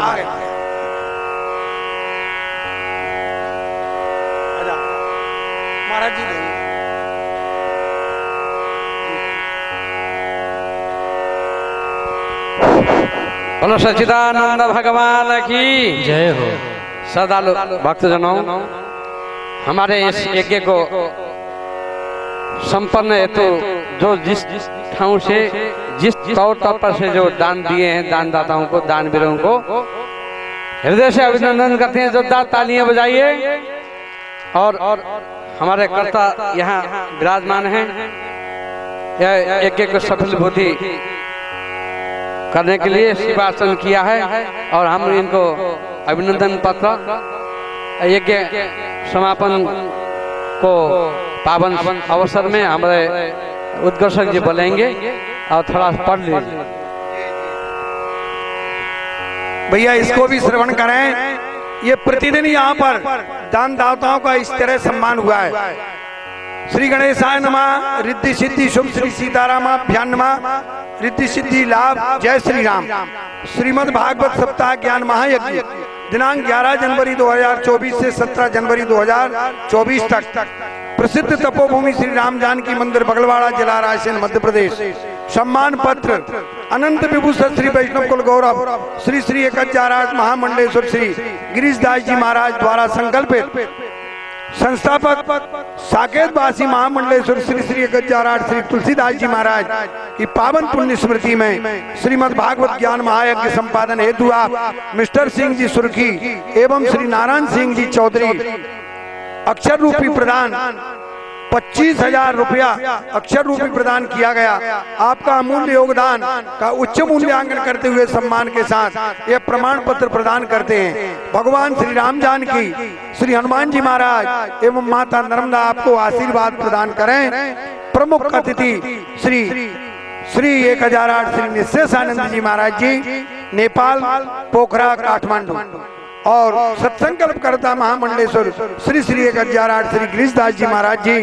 महाराज जी। बोलो सच्चिदानंद भगवान की जय हो। श्रद्धालु भक्तजनों, हमारे इस यज्ञ को संपन्न हेतु जो जिस ठाव से, जिस तौर तपर से जो दान दिए हैं, दानदाताओं को, दानवीरों को हृदय से अभिनंदन करते हैं। जोरदार तालियां बजाइए। और हमारे कर्ता यहाँ विराजमान हैं, यह यज्ञ को सफल भूति करने के लिए शिवासन किया है और हम इनको अभिनंदन पत्र यज्ञ समापन को पावन अवसर में हमारे उद्घोषक जी बोलेंगे और थोड़ा पढ़ लीजिए भैया, इसको भी श्रवण करें। ये प्रतिदिन यहाँ पर दानदाताओं का इस तरह सम्मान हुआ है। श्री गणेशाय नमः, रिद्धि सिद्धि शुभ श्री सीतारामाभ्याम नमः, रिद्धि सिद्धि लाभ जय श्री राम। श्रीमद् भागवत सप्ताह ज्ञान महायज्ञ दिनांक 11 जनवरी 2024 से 17 जनवरी 2024 तक प्रसिद्ध तपोभूमि श्री राम जानकी मंदिर बगलवाड़ा, जिला रायसेन, मध्य प्रदेश। सम्मान पत्र अनंत विभूषण श्री वैष्णव कुल गौरव श्री श्री 1008 महामंडलेश्वर श्री गिरीशदास जी महाराज द्वारा संकल्पित संस्थापक साकेतवासी महामंडलेश्वर श्री श्री 1008 श्री तुलसीदास जी महाराज की पावन पुण्य स्मृति में श्रीमद् भागवत ज्ञान महायज्ञ संपादन हेतु आप मिस्टर सिंह जी सुर्खी एवं श्री नारायण सिंह जी चौधरी अक्षर रूपी प्रदान 25,000 रुपया अक्षर रूपी प्रदान किया गया। आपका अमूल्य योगदान का उच्च मूल्यांकन करते हुए सम्मान के साथ यह प्रमाण पत्र प्रदान करते हैं। भगवान श्री राम जानकी, श्री हनुमान जी महाराज एवं माता नर्मदा आपको आशीर्वाद प्रदान करें। प्रमुख अतिथि श्री श्री 1008 श्री निश्चेषानंद जी महाराज जी, नेपाल, पोखरा, काठमांडू। और सत्संकल्प करता महामंडलेश्वर श्री श्री 1008 श्री गिरीशदास जी महाराज जी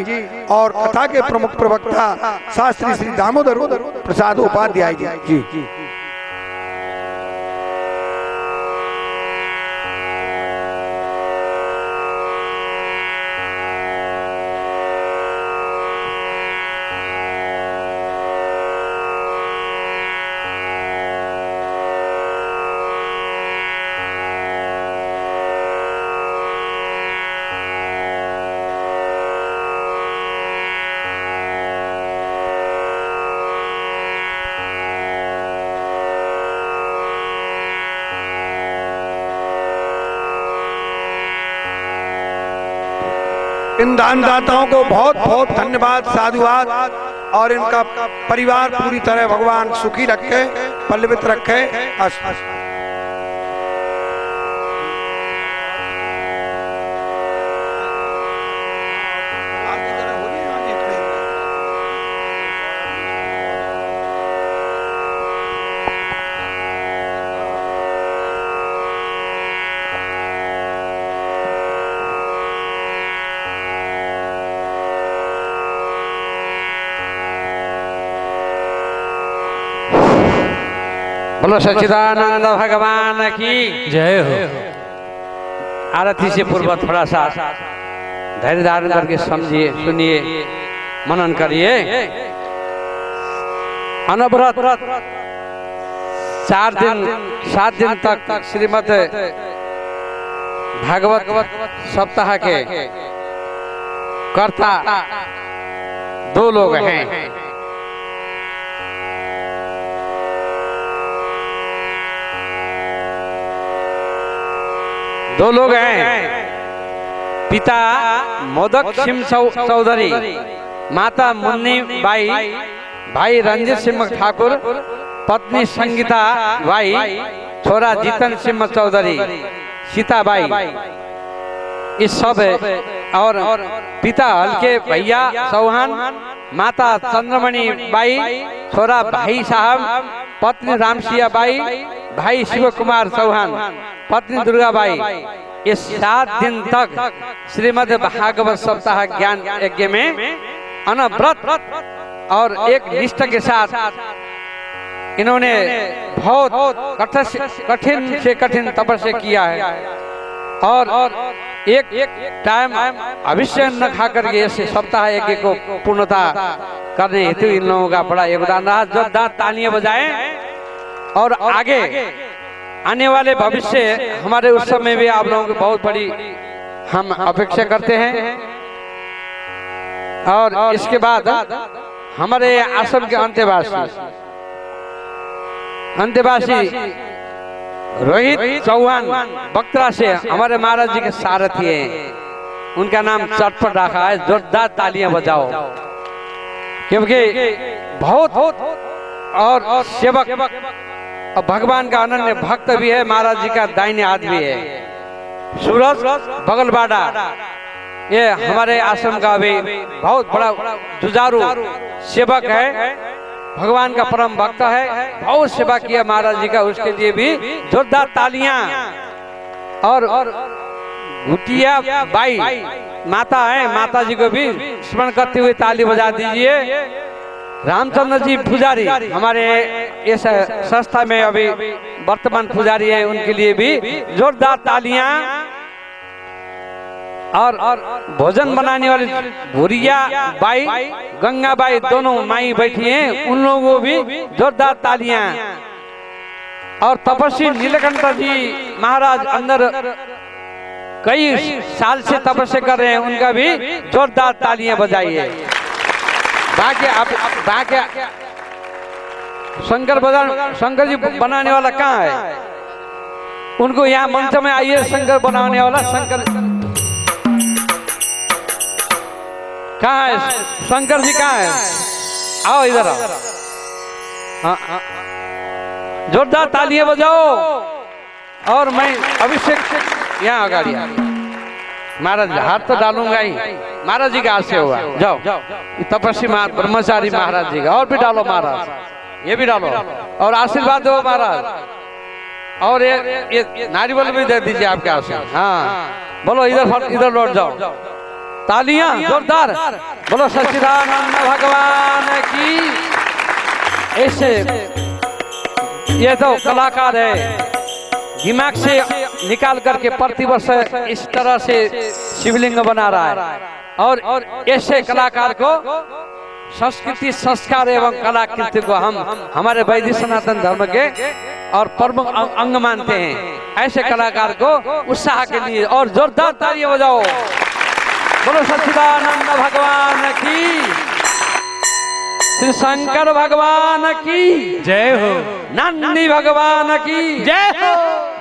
और कथा के प्रमुख प्रवक्ता शास्त्री श्री दामोदर प्रसाद उपाध्याय जी। इन दानदाताओं को बहुत बहुत धन्यवाद, साधुवाद। और इनका परिवार पूरी तरह भगवान सुखी रखे, पल्लवित रखे। बोलो सच्चिदानंद भगवान की जय हो। आरती से पूर्व थोड़ा सा धैर्य धारण करके समझिए, सुनिए, मनन करिए। अनवरत 7 दिन तक श्रीमद् भागवत सप्ताह के कर्ता 2 लोग हैं। दो लोग हैं, पिता मोदक सिंह चौधरी माता मुन्नी बाई, भाई रंजीत सिंह ठाकुर, पत्नी संगीता बाई, छोरा जीतन सिंह चौधरी, सीताबाई, इस सब और पिता हल्के भैया चौहान, माता चंद्रमणि बाई, छोरा भाई साहब, पत्नी रामसिया बाई, भाई शिव कुमार चौहान, पत्नी दुर्गा बाई। इस 7 दिन तक श्रीमद् भागवत सप्ताह ज्ञान यज्ञ में अनवरत और एक निष्ठा के साथ इन्होंने बहुत कठिन से कठिन तपस्या किया है और एक टाइम अवश्य न खा करके ऐसे सप्ताह यज्ञ को पूर्णता करने हेतु इन लोगों का बड़ा योगदान रहा। जोरदार तालियां बजाएं और आगे आने वाले भविष्य हमारे उस समय भी आप लोगों की बहुत बड़ी हम अपेक्षा करते हैं। और इसके बाद हमारे आश्रम के अंत्यवासी रोहित चौहान बक्तरा से हमारे महाराज जी के सारथी हैं, उनका नाम चटपट रखा है। जोरदार तालियां बजाओ, क्योंकि बहुत और सेवक और भगवान का अनन्य भक्त भी है, महाराज जी का दाहिने हाथ भी है। सूरज बगलबाड़ा ये हमारे आश्रम का भी बहुत बड़ा जुझारू सेवक है, भगवान का परम भक्त है, बहुत सेवा किया महाराज जी का, उसके लिए भी जोरदार तालियां। और घुटिया बाई माता है, माता जी को भी स्मरण करते हुए ताली बजा दीजिए। रामचंद्र जी पुजारी हमारे इस संस्था में अभी वर्तमान पुजारी हैं, उनके लिए भी जोरदार तालियां। और भोजन बनाने वाली भूरिया बाई, गंगा बाई दोनों माई बैठी हैं, उन लोगों को भी जोरदार तालियां। और तपस्वी नीलकंठ जी महाराज अंदर कई साल से तपस्या कर रहे हैं, उनका भी जोरदार तालियां बजाइए। बाकी शंकर जी बनाने वाला कहाँ है? उनको यहाँ मंच में आइए, शंकर बनाने वाला शंकर कहाँ है? शंकर जी कहाँ है? आओ इधर आओ। हाँ, जोरदार तालियां बजाओ। और मैं अभिषेक यहाँ आगाड़ी महाराज हाथ तो डालूंगा ही, महाराज जी का हाथ से होगा। जाओ तपस्वी ब्रह्मचारी महाराज जी का, और भी डालो महाराज, ये भी डालो और आशीर्वाद दो महाराज। और ये नारियल भी दे दीजिए आपके हाथ से। हाँ बोलो, इधर लौट जाओ। तालियां जोरदार बोलो, सच्चिदानंद भगवान की। ऐसे ये तो कलाकार है, दिमाग से निकाल करके प्रतिवर्ष इस तरह से शिवलिंग बना रहा है। और ऐसे कलाकार को संस्कृति, संस्कार एवं कलाकृति को हम हमारे वैदिक सनातन धर्म के और प्रमुख अंग मानते हैं। ऐसे कलाकार को उत्साह के लिए और जोरदार तालियां बजाओ। बोलो सच्चिदानंद भगवान की, श्री शंकर भगवान की जय हो, नंदी भगवान की जय हो,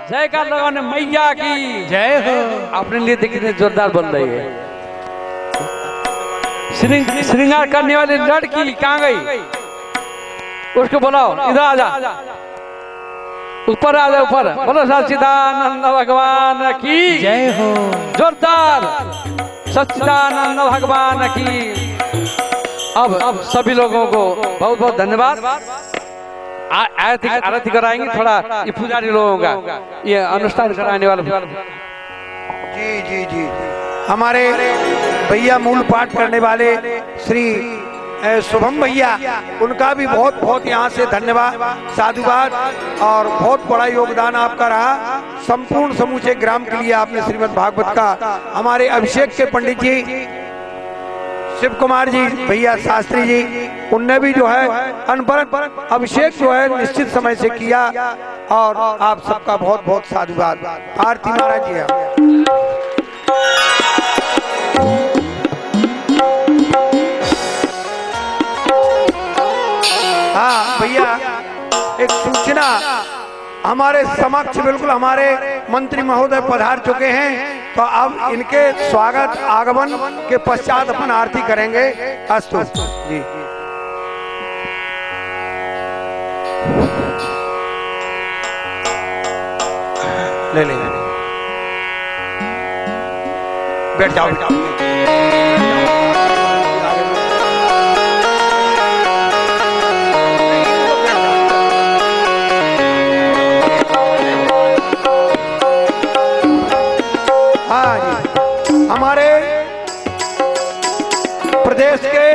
जय का लगाने मैया की जय हो। अपने लिए कितने जोरदार बोल रही है। श्रृंगार करने वाली लड़की कहाँ गई? उसको बुलाओ, इधर आ जा, ऊपर आ जा, ऊपर। बोलो सच्चिदानंद भगवान की जय हो, जोरदार सच्चिदानंद भगवान की। अब सभी लोगों को बहुत बहुत धन्यवाद। आरती कराएंगे थोड़ा, ये पुजारी लोगों का ये अनुष्ठान कराने वाला। जी जी जी, हमारे भैया मूल पाठ करने वाले श्री शुभम भैया, उनका भी बहुत बहुत यहाँ से धन्यवाद, साधुवाद। और बहुत बड़ा योगदान आपका रहा संपूर्ण समूचे ग्राम के लिए। आपने श्रीमद् भागवत का, हमारे अभिषेक के पंडित जी शिव कुमार जी भैया शास्त्री जी, उनने भी जो है अनपरत अभिषेक जो है निश्चित समय से किया। और आप सबका बहुत बहुत साधुवाद। आरती महाराज जी। हाँ भैया, एक सूचना हमारे समक्ष बिल्कुल हमारे मंत्री महोदय पधार चुके हैं। तो अब इनके स्वागत आगमन के पश्चात अपन आरती करेंगे। अस्तु जी। ले ले बैठ जाओ, बैठ जाओ। हाँ जी, हमारे प्रदेश के,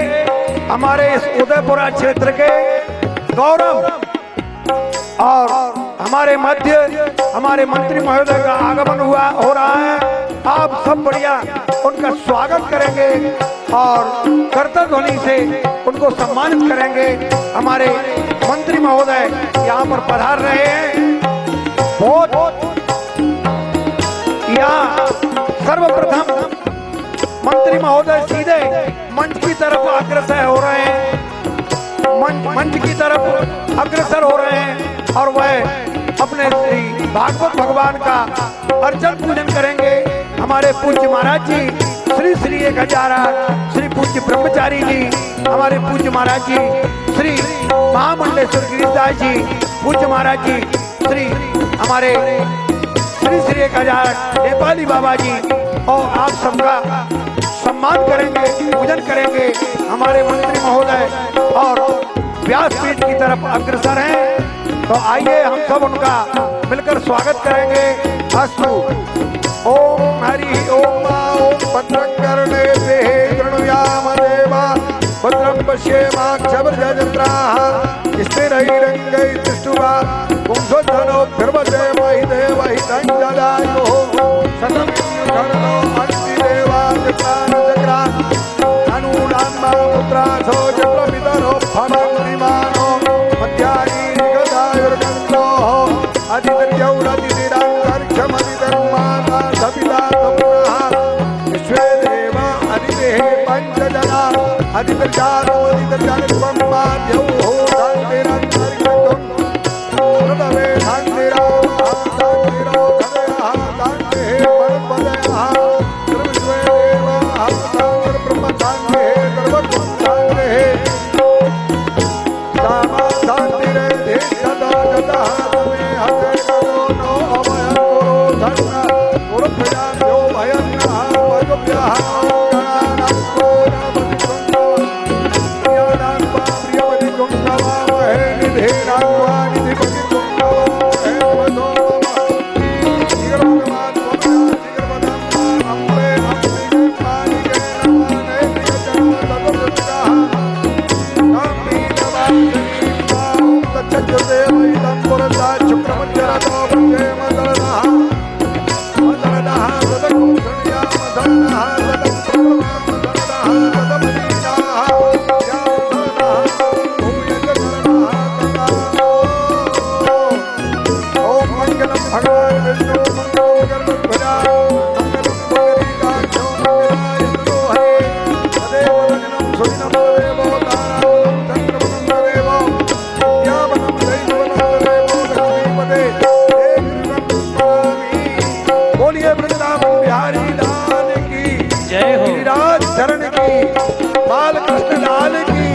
हमारे इस उदयपुरा क्षेत्र के गौरव और हमारे मध्य हमारे मंत्री महोदय का आगमन हो रहा है। आप सब बढ़िया उनका स्वागत करेंगे और करतल ध्वनि से उनको सम्मानित करेंगे। हमारे मंत्री महोदय यहाँ पर पधार रहे हैं। बहुत यहाँ सर्वप्रथम मंत्री महोदय सीधे मंच की तरफ अग्रसर हो रहे हैं, मंच की तरफ अग्रसर हो रहे हैं और वह अपने श्री भागवत भगवान का अर्चन पूजन करेंगे। हमारे पूज्य महाराज जी श्री श्री 1000 श्री पूज्य ब्रह्मचारी जी, हमारे पूज्य महाराज जी श्री महामंडलेश्वर गिरिदास जी, पूज्य महाराज जी श्री हमारे श्री श्री 1000 नेपाली बाबा जी, और आप सबका सम्मान करेंगे, पूजन करेंगे। हमारे मंत्री महोदय और व्यासपीठ की तरफ अग्रसर हैं, तो आइए हम सब उनका मिलकर स्वागत करेंगे। अस्तु। ओम हरि ओम भद्रं कर्णेभिः शृणुयाम देवा भद्रं पश्येमाक्षभिर्यजत्राः स्थिरैरङ्गैर्दृष्ट्वा पुंसोद्धनोभिर्वसे महि देवहितं ददायुः शतं युधर्नो अन्तिदेवाचक्रानचक्रा अनुडान्मा पुत्रासो चक्रपितरो भवन्ति मानो मध्यायी गदायुर्गन्धोः अधिदर्यौरधिदिरान्तर्क्षमधिधर्माता सविता पुनः विश्वे देव अधिदेः पञ्चजना अधिदर्जानमधिदर्जानित्वं माद्यौः शान्तिरन्तरिक्षं हृदवे शान्तिरामः शान्तिरो हृदयः शान्तिः परमपदयः सर्वविश्वे देवाः शान्तिर्ब्रह्म शान्तिः सर्वगुण शान्तिः सामा शान्तिरेधि सदा जतः तमे हते करो नो अभयं कुरु धन्ना गुरुभ्याभ्यो भयं नः वजुभ्यः गणानां प्रियवति निधिरान्वा निधिपति तुङ्गवामहे वदो शीघ्रवदमात् शीघ्रवदम् अम्बे अम्बिके पानिके नमने प्रियजन्म तदुर्गः तच्चदेवैतं पुरसा शुक्रमध्यरतो वन्दे मदरदः मदरदः सदकुंसुर्या मदरदः सदकुंसुर्या मदरदः सदमदीनाः या मदरदः भूयजनरदः तदा ओम मंगलम भगवान विष्णु मंगलम गरुड़ध्वजा मंगलम भगरीकाक्षो मंगलाय तनोहरे तदेव वदनं सुदिनं तदेव तारावतं चन्द्रवनं तदेव विद्यावनं दैववनं तदेव लक्ष्मीपदे बोलिए वृंदावन बिहारी लाल की जय हो। गिरिराज चरण की, बालकृष्ण लाल की,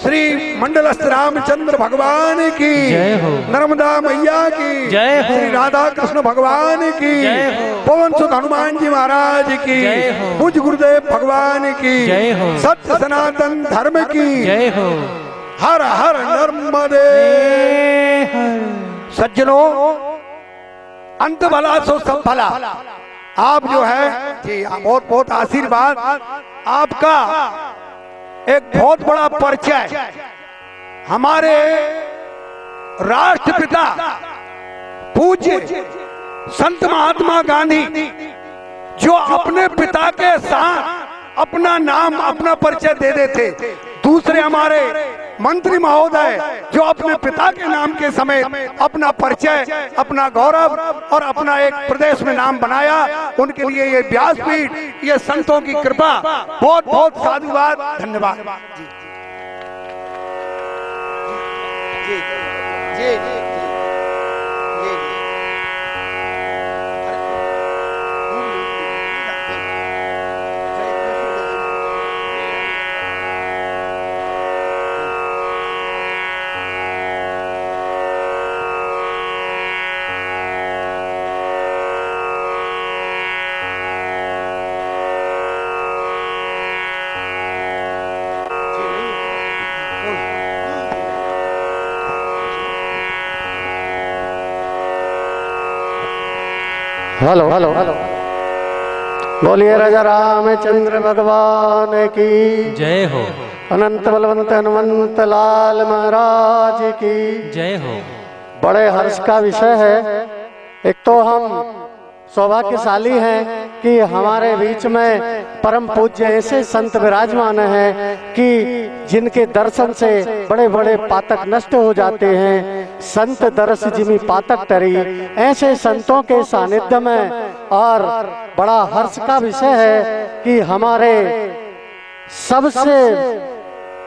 श्री मंडलस्थ रामचंद्र भगवान की जय हो। नर्मदा मैया की जय हो। श्री राधा कृष्ण भगवान की जय हो। पवन सुत हनुमान जी महाराज की जय हो। पूज गुरुदेव भगवान की जय हो। सत्य सनातन धर्म की जय हो। हर हर नर्मदे। सज्जनों, अंत भला सो सब भला। आप जो है जी बहुत बहुत आशीर्वाद आपका, एक बहुत बड़ा परिचय हमारे राष्ट्रपिता पूज्य संत महात्मा गांधी, जो अपने पिता के साथ अपना नाम अपना परिचय दे देते। दूसरे हमारे मंत्री महोदय जो अपने पिता के नाम के समेत अपना परिचय, अपना गौरव और अपना एक प्रदेश में नाम बनाया, उनके लिए ये व्यासपीठ, ये संतों की कृपा, बहुत बहुत साधुवाद, धन्यवाद। जी जी जी हेलो हेलो बोलिए राजा रामचंद्र भगवान की जय हो, अनंत बलवंत हनुमंत लाल महाराज की जय हो। बड़े हर्ष का विषय है। एक तो हम सौभाग्यशाली हैं कि हमारे बीच में परम पूज्य ऐसे संत विराजमान हैं कि जिनके दर्शन से बड़े बड़े पातक नष्ट हो जाते हैं। संत दर्श जिमी पातक टरी, ऐसे संतों के सानिध्य में और बड़ा हर्ष का विषय है कि हमारे सबसे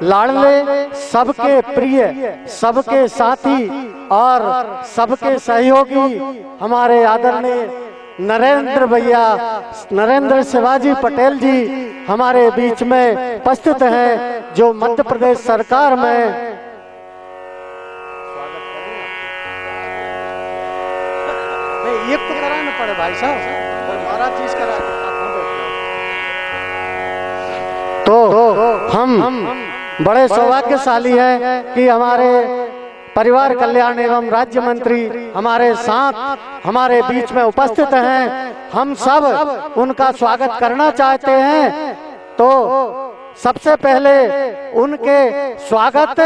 लाडले, सबके प्रिय, सबके साथी और सबके सहयोगी हमारे आदरणीय नरेंद्र भैया, नरेंद्र शिवाजी पटेल जी हमारे बीच में उपस्थित हैं, जो मध्य प्रदेश सरकार में एक तो कराना पड़े भाई साहब, महाराज चीज करा तो हम बड़े सौभाग्यशाली हैं कि हमारे परिवार कल्याण एवं राज्य मंत्री हमारे साथ हमारे बीच में उपस्थित हैं। हम सब उनका स्वागत करना चाहते हैं। तो सबसे पहले उनके स्वागत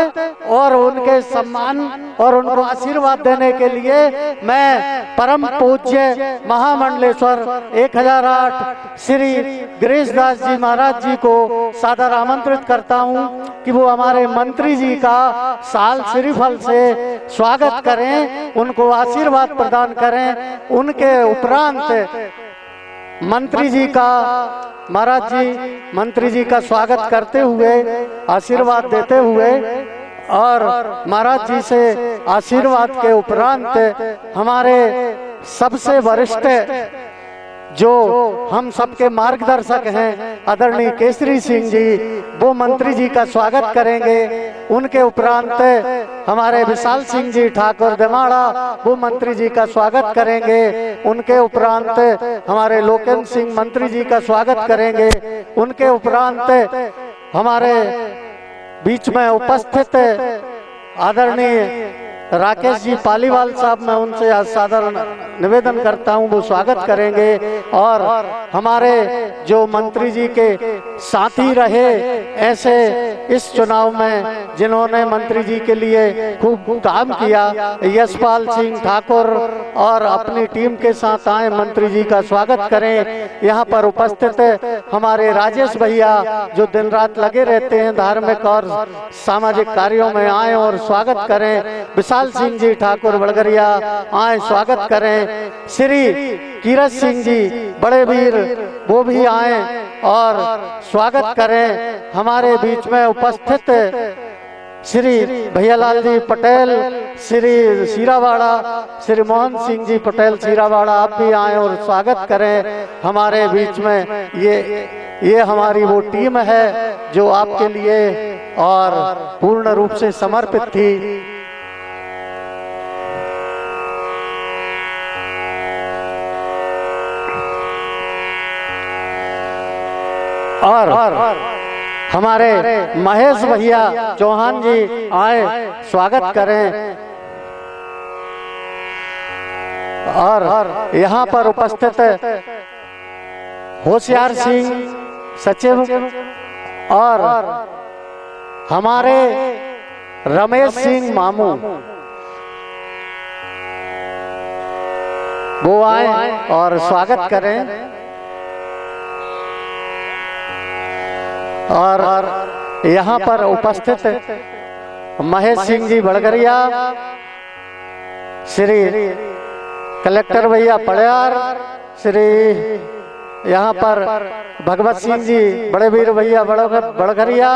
और उनके सम्मान और उनको आशीर्वाद देने के लिए मैं परम पूज्य महामंडलेश्वर 1008 श्री गिरीश दास जी महाराज जी को सादर आमंत्रित करता हूं कि वो हमारे मंत्री जी का साल श्रीफल से स्वागत करें, उनको आशीर्वाद प्रदान करें। उनके उपरांत मंत्री जी का, महाराज जी मंत्री जी का स्वागत करते हुए, आशीर्वाद देते हुए और महाराज जी से आशीर्वाद के उपरांत हमारे सबसे वरिष्ठ जो हम सबके मार्गदर्शक हैं आदरणीय केसरी सिंह जी, वो मंत्री जी का स्वागत करेंगे। उनके उपरांत हमारे विशाल सिंह जी ठाकुर दमाड़ा, वो मंत्री जी का स्वागत करेंगे। उनके उपरांत हमारे लोकेन सिंह मंत्री जी का स्वागत करेंगे। उनके उपरांत हमारे बीच में उपस्थित आदरणीय राकेश जी पालीवाल साहब, मैं उनसे सादर निवेदन करता हूं, वो स्वागत करेंगे। और हमारे जो मंत्री जी के साथी रहे ऐसे इस चुनाव में जिन्होंने मंत्री जी के लिए खूब काम किया, यशपाल सिंह ठाकुर और अपनी टीम के साथ आए, मंत्री जी का स्वागत करें। यहाँ पर उपस्थित हमारे राजेश भैया जो दिन रात लगे रहते हैं धार्मिक और सामाजिक कार्यों में, आए और स्वागत करें। विशाल सिंह जी ठाकुर बड़गरिया आए, स्वागत करें। श्री कीरत सिंह जी बड़े वीर, वो भी आए और स्वागत करें। हमारे बीच में उपस्थित श्री भैयालाल जी पटेल, श्री सीरावाड़ा, श्री मोहन सिंह जी पटेल सीरावाड़ा, आप भी आए और स्वागत करें हमारे बीच में। ये हमारी वो टीम है जो आपके लिए और पूर्ण रूप से समर्पित थी। और हमारे महेश भैया चौहान जी आए, स्वागत करें। और यहाँ पर उपस्थित होशियार सिंह सचिव और हमारे रमेश सिंह मामू, वो आए और स्वागत करें। और यहाँ पर उपस्थित महेश सिंह जी बड़गरिया, श्री कलेक्टर भैया पड़यार, श्री यहाँ पर भगवत सिंह जी बड़े वीर भैया बड़गरिया,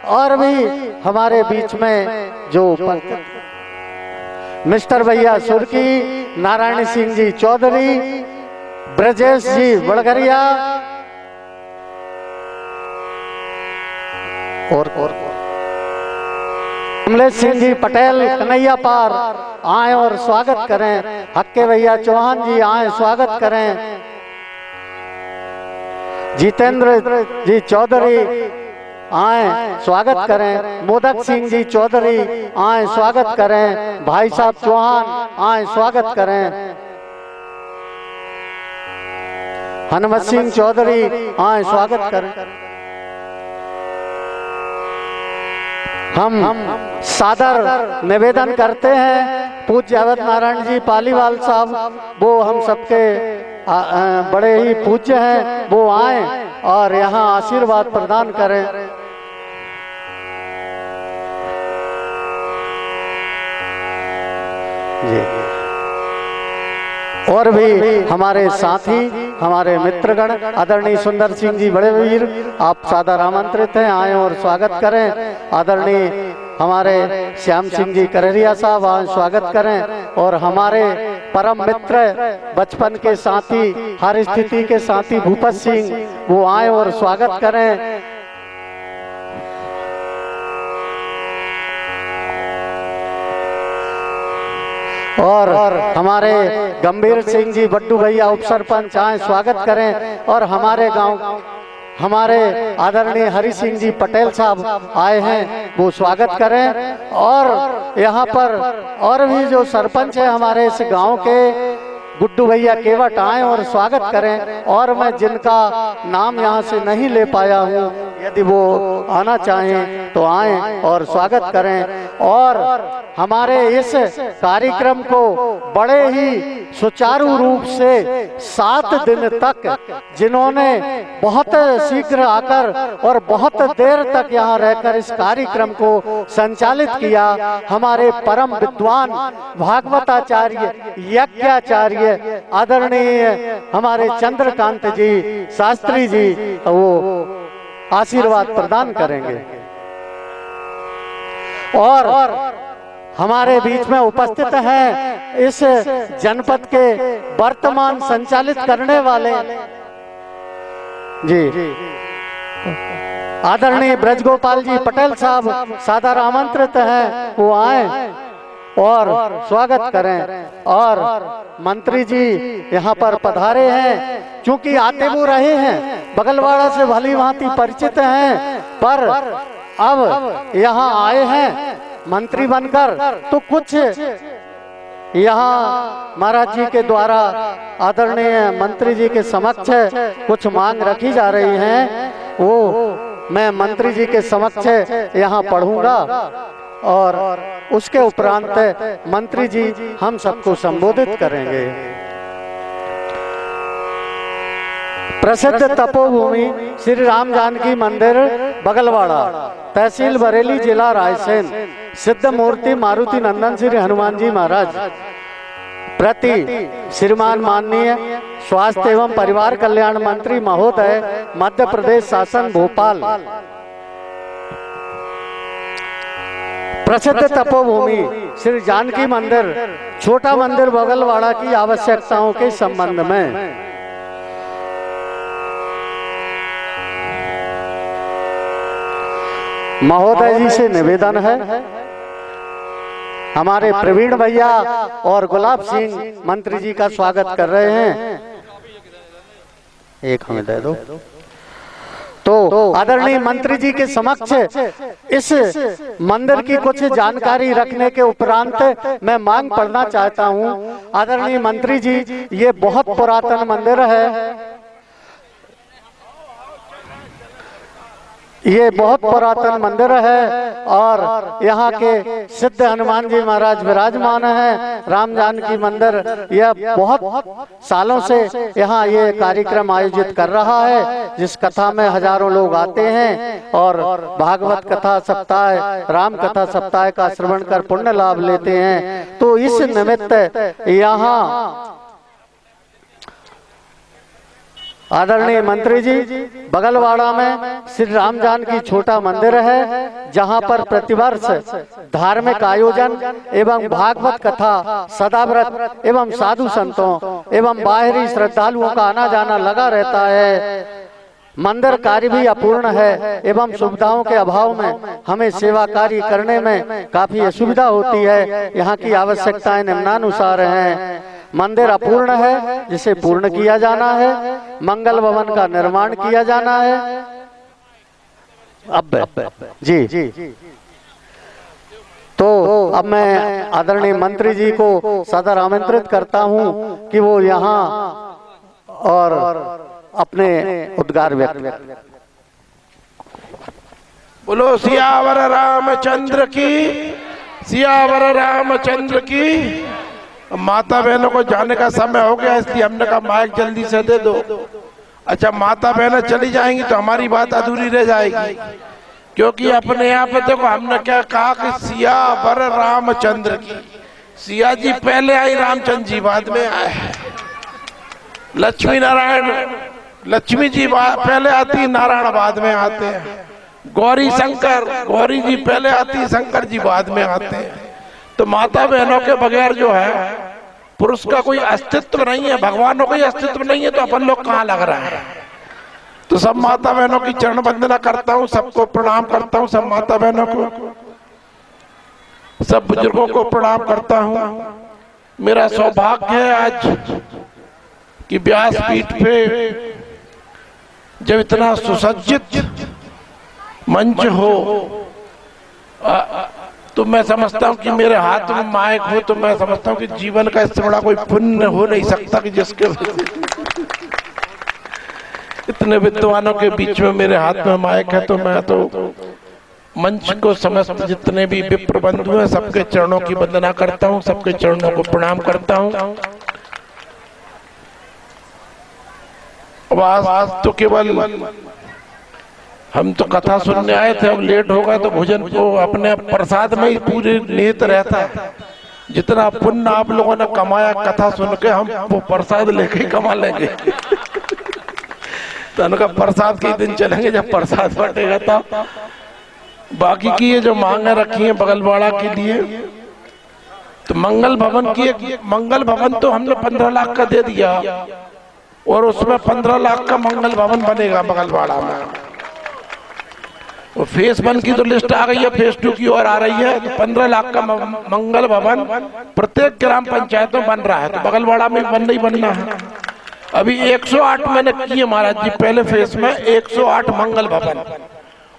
और भी हमारे बीच में जो मिस्टर भैया सुरकी, नारायण सिंह जी चौधरी, ब्रजेश जी बड़गरिया और कमलेश सिंह जी पटेल कन्हैया पार आए और स्वागत करें। हक्के भैया चौहान जी आए, स्वागत करें। जितेंद्र जी चौधरी आए, स्वागत करें। मोदक सिंह जी चौधरी आए, स्वागत करें। भाई साहब चौहान आए, स्वागत करें। हनुमत सिंह चौधरी आए स्वागत करें। हम सादर निवेदन करते हैं पूज्य अवध नारायण जी पालीवाल साहब, वो हम सबके बड़े ही पूज्य हैं, वो आए और यहाँ आशीर्वाद प्रदान करें। जी। और भी हमारे साथी, हमारे मित्रगण आदरणीय सुंदर सिंह जी बड़े वीर, आप सादर आमंत्रित हैं, आए और स्वागत करें। आदरणीय हमारे श्याम सिंह जी करहरिया साहब आए स्वागत करें। और हमारे परम मित्र बचपन के साथी, हर स्थिति के साथी भूपत सिंह, वो आए और स्वागत करें। और हमारे गंभीर सिंह जी बड्डू भैया उप सरपंच आए स्वागत करें। और हमारे गांव हमारे आदरणीय हरि सिंह जी पटेल साहब आए हैं, वो स्वागत करें। और यहाँ पर और भी जो सरपंच है हमारे इस गांव के, गुड्डू भैया केवट आए और स्वागत करें। और मैं जिनका नाम यहाँ से नहीं ले पाया हूँ, यदि वो आना चाहें तो आए और स्वागत करें। और हमारे इस कार्यक्रम को बड़े ही सुचारू रूप से 7 दिन तक जिन्होंने बहुत शीघ्र आकर और बहुत देर तक यहाँ रहकर इस कार्यक्रम को संचालित किया, हमारे परम विद्वान भागवताचार्य यज्ञाचार्य आदरणीय हमारे चंद्रकांत जी शास्त्री जी, वो आशीर्वाद प्रदान करेंगे। और हमारे बीच में उपस्थित हैं इस जनपद के वर्तमान संचालित करने वाले जी आदरणीय ब्रजगोपाल जी पटेल साहब सादर आमंत्रित हैं, वो आए और स्वागत करें। और मंत्री जी यहाँ पर पधारे हैं, क्योंकि आते वो रहे हैं, बगलवाड़ा से भली भांति परिचित हैं, पर अब यहाँ आए हैं मंत्री बनकर, तो कुछ यहाँ महाराज जी के द्वारा आदरणीय मंत्री जी के समक्ष कुछ मांग रखी जा रही हैं, वो मैं मंत्री जी के समक्ष यहाँ पढ़ूंगा और उसके उपरांत मंत्री जी हम सबको संबोधित करेंगे। प्रसिद्ध तपोभूमि श्री राम जानकी मंदिर बगलवाड़ा, तहसील बरेली, जिला रायसेन, सिद्ध मूर्ति मारुति नंदन श्री हनुमान जी महाराज प्रति श्रीमान माननीय स्वास्थ्य एवं परिवार कल्याण मंत्री महोदय, मध्य प्रदेश शासन भोपाल। प्रसिद्ध तपोभूमि श्री जानकी मंदिर, छोटा मंदिर बगलवाड़ा की आवश्यकताओं के संबंध में महोदय जी से निवेदन है, हमारे प्रवीण भैया और गुलाब सिंह मंत्री जी का स्वागत कर रहे हैं। एक हमें दे दो। तो आदरणीय मंत्री जी के समक्ष इस मंदिर की कुछ जानकारी रखने के उपरांत मैं मांग पढ़ना चाहता हूं। आदरणीय मंत्री जी, ये बहुत पुरातन मंदिर है, ये बहुत पुरातन मंदिर है और यहाँ के सिद्ध हनुमान जी महाराज विराजमान हैं। राम जानकी मंदिर यह बहुत सालों से यहाँ ये कार्यक्रम आयोजित कर रहा है, जिस कथा में हजारों लोग आते हैं और भागवत कथा सप्ताह, राम कथा सप्ताह का श्रवण कर पुण्य लाभ लेते हैं। तो इस निमित्त यहाँ आदरणीय मंत्री जी, बगलवाड़ा में श्री राम जानकी छोटा मंदिर है, जहां पर प्रतिवर्ष धार्मिक आयोजन एवं भागवत कथा, सदाव्रत एवं साधु संतों एवं बाहरी श्रद्धालुओं का आना जाना लगा रहता है। मंदिर कार्य भी अपूर्ण है एवं सुविधाओं के अभाव में हमें सेवा कार्य करने में काफी असुविधा होती है। यहाँ की आवश्यकताएं निम्नानुसार हैं। मंदिर अपूर्ण है, जिसे पूर्ण किया जाना है। मंगल भवन का निर्माण किया जाना है। अब जी तो अब मैं आदरणीय मंत्री जी को सदर आमंत्रित करता हूं कि वो यहाँ और अपने उद्गार व्यक्त। बोलो सियावर रामचंद्र की, सियावर रामचंद्र की। माता बहनों को जाने का समय हो गया, इसलिए हमने कहा माइक जल्दी से दे दो। अच्छा, माता बहनें चली जाएंगी तो हमारी बात अधूरी रह जाएगी, क्योंकि अपने यहाँ पे देखो हमने क्या कहा कि सियावर रामचंद्र की। सिया जी पहले आई, रामचंद्र जी बाद में आए। लक्ष्मी नारायण, लक्ष्मी जी पहले आती, नारायण बाद में आते हैं। गौरी शंकर, गौरी जी पहले आती, शंकर जी बाद में आते हैं। तो माता बहनों के बगैर जो है पुरुष का कोई अस्तित्व नहीं है, भगवान का कोई अस्तित्व नहीं है, तो अपन लोग कहाँ लग रहा है। तो सब माता बहनों की चरण वंदना करता हूँ, सबको प्रणाम करता हूँ, सब माता बहनों को, सब बुजुर्गों को प्रणाम करता हूँ। मेरा सौभाग्य है आज कि व्यासपीठ पे जब इतना सुसज्जित मंच हो, तो मैं समझता हूँ कि मेरे हाथ में माइक हो, तो मैं समझता हूँ कि जीवन का इससे बड़ा कोई पुण्य हो नहीं सकता कि जिसके इतने विद्वानों के बीच में मेरे हाथ में माइक है। तो मैं तो मंच को समस्त जितने भी विप्र बंधु हैं सबके चरणों की वंदना करता हूँ, सबके चरणों को प्रणाम करता हूँ। आज तो केवल हम तो कथा सुनने आए थे, अब लेट होगा तो भोजन को अपने प्रसाद में ही पूरे निहित रहता है। जितना पुण्य आप लोगों ने कमाया कथा सुन के, हम वो प्रसाद लेके ही कमा लेंगे। तो उनका प्रसाद के दिन चलेंगे जब प्रसाद बटेगा तब। बाकी की ये जो मांगे रखी है बगलवाड़ा के लिए, तो मंगल भवन की एक मंगल भवन तो हमने 15 लाख का दे दिया, और उसमें 15 लाख का मंगल भवन बनेगा बगलवाड़ा में। और फेस 1 की तो लिस्ट आ गई है, फेस 2 की और आ रही है। तो 15 लाख का मंगल भवन प्रत्येक ग्राम पंचायत में बन रहा है, तो बगलवाड़ा में बनना है। अभी 108 मैंने किए महाराज जी, पहले फेस में 108 मंगल भवन,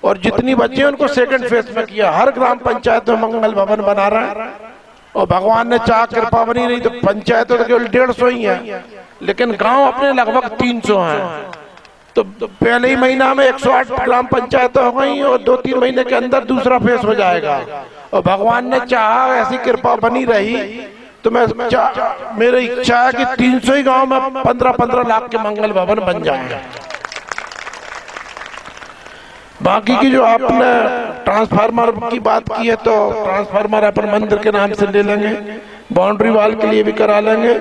और जितनी बच्चे उनको सेकंड फेस में किया। हर ग्राम पंचायत में मंगल भवन बना रहा है, और भगवान ने चाह कृपा बनी रही तो पंचायतों तो केवल 150 ही है, लेकिन गांव अपने लगभग 300 हैं। तो पहले ही महीना में 108 ग्राम पंचायत हो गई, और 2-3 महीने के अंदर दूसरा फेस हो जाएगा। और भगवान ने चाहा, ऐसी कृपा बनी रही, तो मैं मेरी इच्छा है कि 300 ही गांव में 15-15 लाख के मंगल भवन बन जाएंगे। बाकी की जो आपने ट्रांसफार्मर की बात की है, तो ट्रांसफार्मर अपन मंदिर के नाम से ले लेंगे, बाउंड्री वाल के लिए भी करा लेंगे,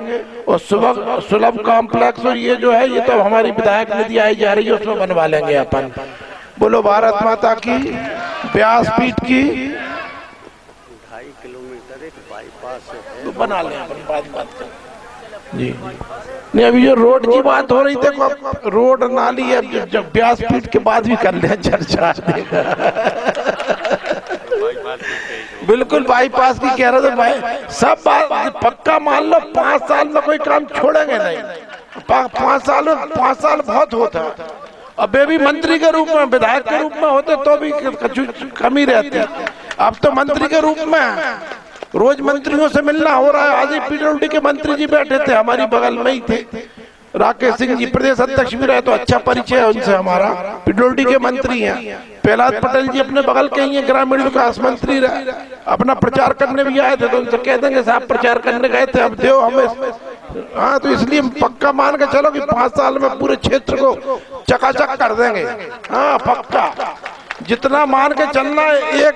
और सुलभ कॉम्प्लेक्स और ये जो है ये तो हमारी विधायक निधि आई जा रही है, उसमें बनवा लेंगे अपन। बोलो भारत माता की, व्यासपीठ की। 2.5 किलोमीटर एक बाईपास है, तो बना लें अपन बात जी। नहीं, अभी जो रोड की बात हो रही थी, रोड नाली है, जब व्यासपीठ के बाद भी कर ले चर्चा। बिल्कुल बाईपास की कह रहे थे भाई, सब बात पक्का मान लो। 5 साल में कोई काम छोड़ेंगे नहीं, 5 साल बहुत होता है। अब भी मंत्री के रूप में, विधायक के रूप में होते तो भी कमी रहती। अब तो मंत्री के रूप में रोज मंत्रियों से मिलना हो रहा है। आज ही पीडब्ल्यूडी के मंत्री जी बैठे थे, हमारी बगल में ही थे, राकेश सिंह जी प्रदेश अध्यक्ष भी रहे, तो अच्छा परिचय है उनसे हमारा। पीडब्ल्यूडी के मंत्री हैं। प्रहलाद पटेल जी अपने बगल के ही हैं, ग्रामीण विकास मंत्री रहे, अपना प्रचार करने भी आए थे, तो उनसे कह देंगे साहब प्रचार करने गए थे, अब दो हमें। हाँ, तो इसलिए पक्का मान के चलो कि 5 साल में पूरे क्षेत्र को चकाचक कर देंगे। हाँ पक्का, जितना मान के चलना है। एक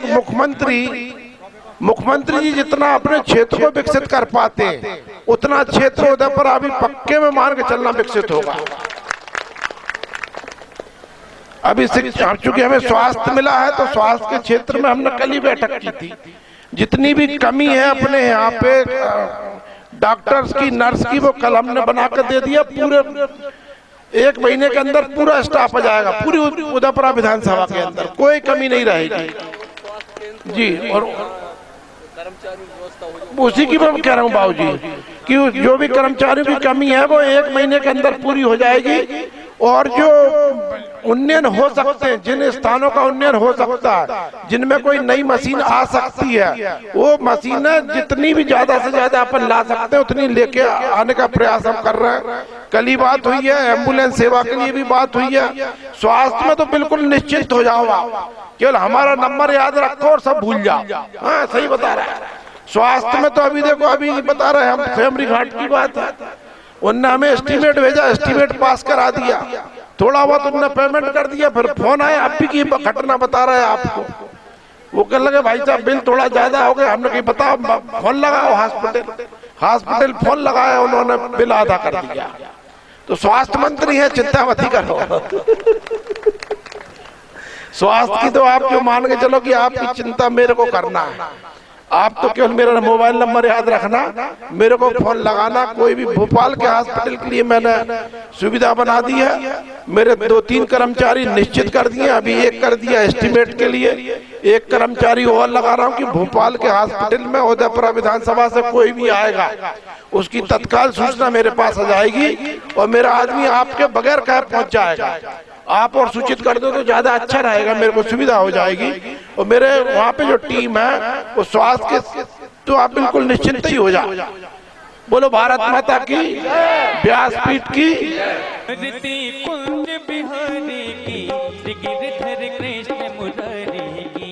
मुख्यमंत्री जी जितना अपने क्षेत्र को विकसित कर पाते हैं, उतना क्षेत्र उदयपुर अभी पक्के में मान के चलना विकसित होगा। अभी चूंकि हमें स्वास्थ्य मिला है, तो स्वास्थ्य के क्षेत्र में हमने कल ही बैठक की थी। जितनी भी कमी है अपने यहाँ पे डॉक्टर्स की, नर्स की, वो कल हमने बना कर दे दिया। पूरे 1 महीने के अंदर पूरा स्टाफ आ जाएगा, पूरी उदयपुर विधानसभा के अंदर कोई कमी नहीं रहेगी जी। और उसी की मैं कह रहा हूँ बाबू जी, कि जो भी कर्मचारियों की कमी है वो 1 महीने के अंदर पूरी हो जाएगी। और जो उन्नयन हो सकते हैं, जिन स्थानों का उन्नयन हो सकता है, जिनमें कोई नई मशीन आ सकती है, वो मशीनें जितनी भी ज्यादा से ज्यादा अपन ला सकते हैं उतनी लेके आने का प्रयास हम कर रहे हैं। कल ही बात हुई है, एम्बुलेंस सेवा के लिए भी बात हुई है। स्वास्थ्य में तो बिल्कुल निश्चिंत हो जाओ आप, केवल हमारा नंबर याद रखो और सब भूल जाओ। हाँ सही बता रहा है। स्वास्थ्य में तो अभी देखो, अभी बता रहे हैं हम, सेमरी घाट की बात है, उनने हमें एस्टीमेट भेजा, एस्टीमेट पास करा दिया, थोड़ा बहुत उनने पेमेंट कर दिया, फिर फोन आया अभी की घटना बता रहे हैं आपको। वो कहने लगे भाई साहब बिल थोड़ा ज्यादा हो गया। हमने कहा बताओ, फोन लगाओ हॉस्पिटल फोन लगाया, उन्होंने बिल आधा कर दिया। तो स्वास्थ्य मंत्री है, चिंता मत ही करो। स्वास्थ्य की तो आप जो मान के चलो कि आपकी चिंता मेरे को करना है। आप तो केवल मेरा मोबाइल नंबर याद रखना, मेरे को फोन लगाना। कोई भी भोपाल के हॉस्पिटल के लिए मैंने सुविधा बना दी है। मेरे 2-3 कर्मचारी निश्चित कर दिए, अभी एक कर दिया एस्टीमेट के लिए, एक कर्मचारी और लगा रहा हूँ कि भोपाल के हॉस्पिटल में उदयपुरा विधानसभा से कोई भी आएगा उसकी तत्काल सूचना मेरे पास आ जाएगी और मेरा आदमी आपके बगैर कहीं पहुंच जाएगा। आप और सूचित कर दो तो ज्यादा अच्छा रहेगा, मेरे को सुविधा हो जाएगी। और मेरे वहाँ पे जो टीम है वो स्वास्थ्य के, तो आप बिल्कुल निश्चिंत ही हो जाओ। बोलो भारत माता की, व्यासपीठ की। कुंज बिहारी की, गिरधर कृष्ण मुरारी की।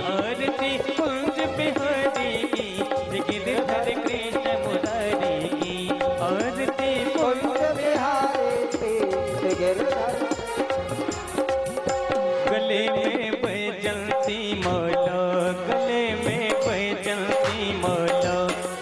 आरती कुंज बिहारी की, गिरधर कृष्ण मुरारी की। आरती कुंज बिहारी की, गले में बैजंती माला, गले में बैजंती माला।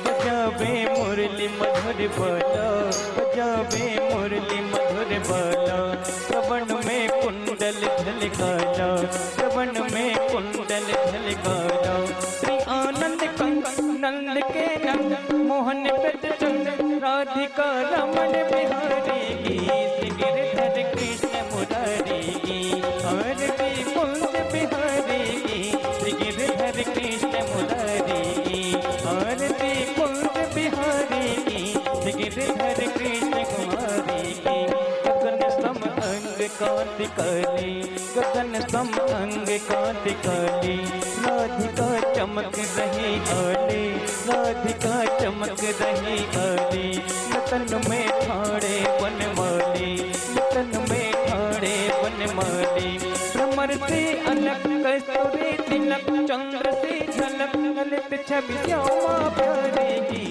बजावे मुरली मधुर बाला, बजावे मुरली मधुर बाला। श्रवण में कुंडल झलकाला, श्रवण में कुंडल झलकाला। श्री आनंद कंग नंद के नंद, मोहन व्रज चंद राधिका रमण बिहारी की। श्री गिरधर कृष्ण मुरारी की। आरती कुंज बिहारी की, श्री गिरधर कृष्ण मुरारी की। आरती कुंज बिहारी की, श्री गिरधर कृष्ण कुमारी की। गगन सम अंग कांति काली, गगन सम अंग कांति काली। राधिका चमक रही आली, राधिका चमक रही आली। नतन में ठाड़े बनमाली, नतन में ठाड़े बनमाली। भ्रमर से अलग कस्तूरी तिलक, चंद्र से झलक ललित छवि श्यामा प्यारी की।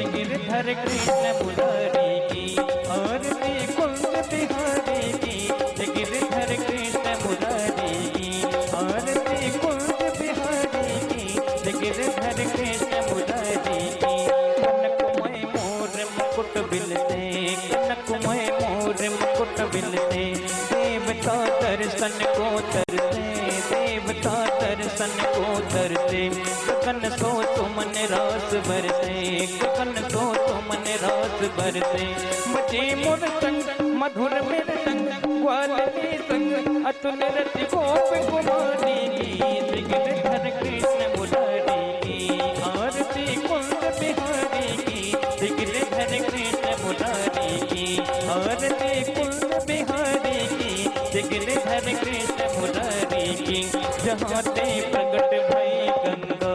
गिरधर कृष्ण मुरारी की। आरती कुंज बिहारी की, गिरधर कृष्ण मुरारी की। आरती कुंज बिहारी की, गिरधर कृष्ण मुरारी की। कनकमय मोर मुकुट बिलते, कनकमय मोर मुकुट बिलते। देवता दर्शन को तरते, देवता दर्शन को तरते। गगन सो तुमन रास बरते, गगन सो तुमन रास बरते। बजे मोर संग मधुर मेरे संग, ग्वालिनी संग अतुल रति गोप कुमारी की। श्री गिरधर कृष्ण मुरारी की। आरती कुंज बिहारी की, श्री गिरधर कृष्ण मुरारी की। आरती कुंज बिहारी की, श्री गिरधर कृष्ण मुरारी की। जहाँ ते प्रगट भई गंगा,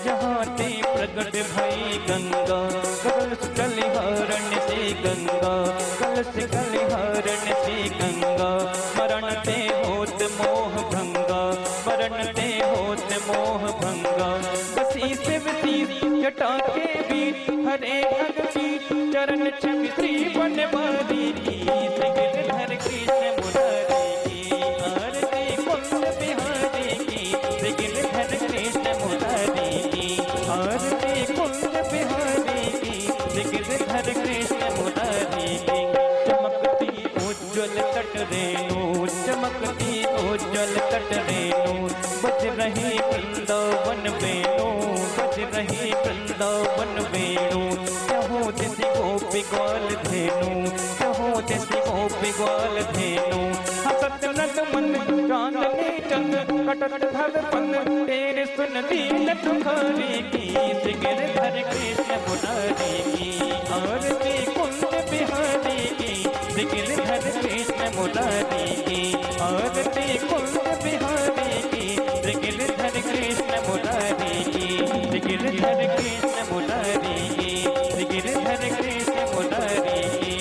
जहाँ ते प्रगट भई गंगा। कलश कलिहारण से गंगा, कलश कलिहारण से गंगा। मरण ते होत मोह भंगा, मरण ते होत मोह भंगा। बसी शिवती जटा के बीच, हरे अग की चरण छवि श्री बनवारी की। श्री गिरधर कृष्ण मुरारी की। आरती कुंज बिहारी की, श्री गिरधर कृष्ण मुरारी की। आरती कुंज बिहारी की, श्री गिरधर कृष्ण मुरारी की। चमकती उज्ज्वल तट रेणु, चमकती उज्ज्वल तट रेणु। बज रही वृंदावन वेणु, बज रही वृंदावन वेणु। चाहो जैसी गोपी ग्वाल धेनु, चाहो जैसी गोपी ग्वाल धेनु। हसत नट मन चांदनी चंद, कटक धर पन तेरे सुन दीन तुखारी की। श्री गिरधर कृष्ण मुरारी की। आरती कुंज बिहारी की, श्री गिरधर कृष्ण मुरारी की, आरती कुंज बिहारी की, गिरधर कृष्ण मुरारी की, गिरधर कृष्ण मुरारी की, गिरधर कृष्ण मुरारी की।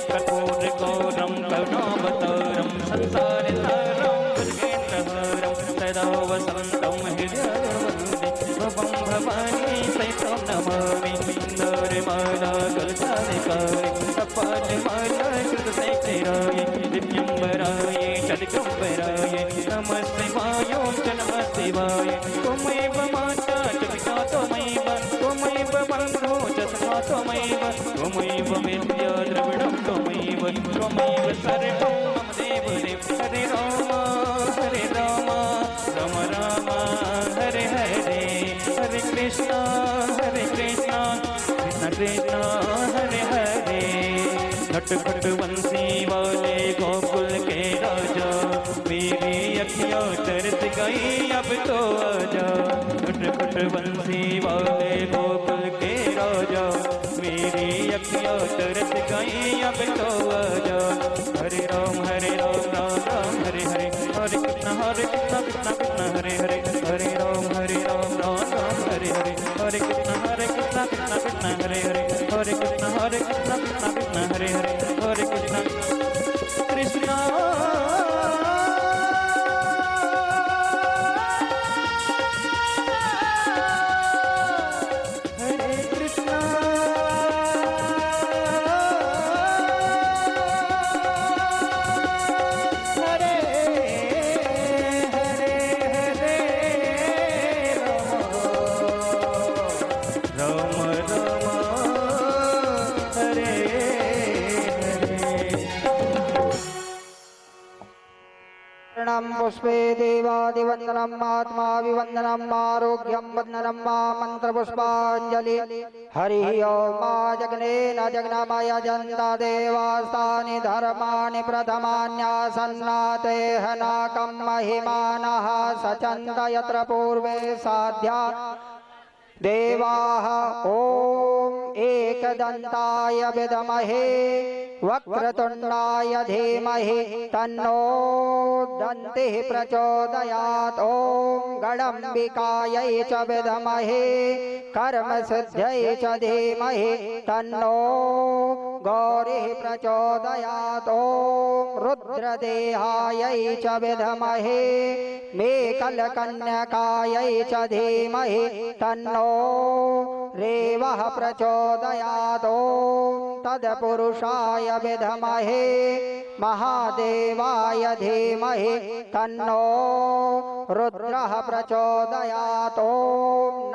कर्पूर गौरम करुणावतारम संसार सारम भुजगेन्द्रहारम सदा वसंतम हृदयवन्दे भवं भवानी सहितं नमामि। इंदोरमाला कलशाधिकारि कपालमाला कृतशेखराय दिव्यंबराय षड्गंबराय नमः शिवाय ओं च नमः शिवाय। त्वमेव माता च पिता त्वमेव, त्वमेव बन्धो च सखा त्वमेव, त्वमेव विद्या द्रविणं त्वमेव, त्वमेव सर्वं मम देवदेव। हरे राम राम राम हरे हरे, हरे कृष्णा कृष्ण कृष्ण हरे हरे। नटखट बंसी वाले गोकुल के राजा, मेरी अखियाँ तरस गई अब तो आजा। नटखट बंसी वाले गोकुल के राजा, मेरी अखियाँ तरस गई अब तो आजा। हरे राम राम राम हरे हरे, हरे कृष्ण कृष्ण कृष्ण हरे हरे, हरे राम राम राम हरे हरे, हरे कृष्ण कृष्ण कृष्ण हरे हरे, हरे कृष्ण कृष्ण कृष्ण हरे हरे, हरे कृष्ण कृष्ण हरे कृष्ण हरे हरे हरे राम राम हरे हरे। शरणं पुष्पे देवादिवन्दनं आत्माभिवन्दनम् आरोग्यं वन्दनं मा मन्त्रपुष्पाञ्जलि। हरिः ओं मा जग्नेन जग्नमय जन्ता देवास्तानि धर्माणि प्रथमान्यासन्नाते हनाकं महिमानः सचन्त यत्र पूर्वे साध्या देवाः। ॐ एकदन्ताय विद्महे वक्रतुण्डाय धीमहि तन्नो दन्तिः प्रचोदयात्। ॐ गणम्बिकायै च विद्महे कर्मसिद्ध्यै च धीमहि तन्नो गौरिः प्रचोदयात्। ॐ रुद्रदेहायै च विद्महे मेकलकन्यकायै च धीमहि तन्नो रेवः प्रचोदयात्। ॐ तत्पुरुषाय विद्महे महादेवाय धीमहि तन्नो रुद्रः प्रचोदयात्। ॐ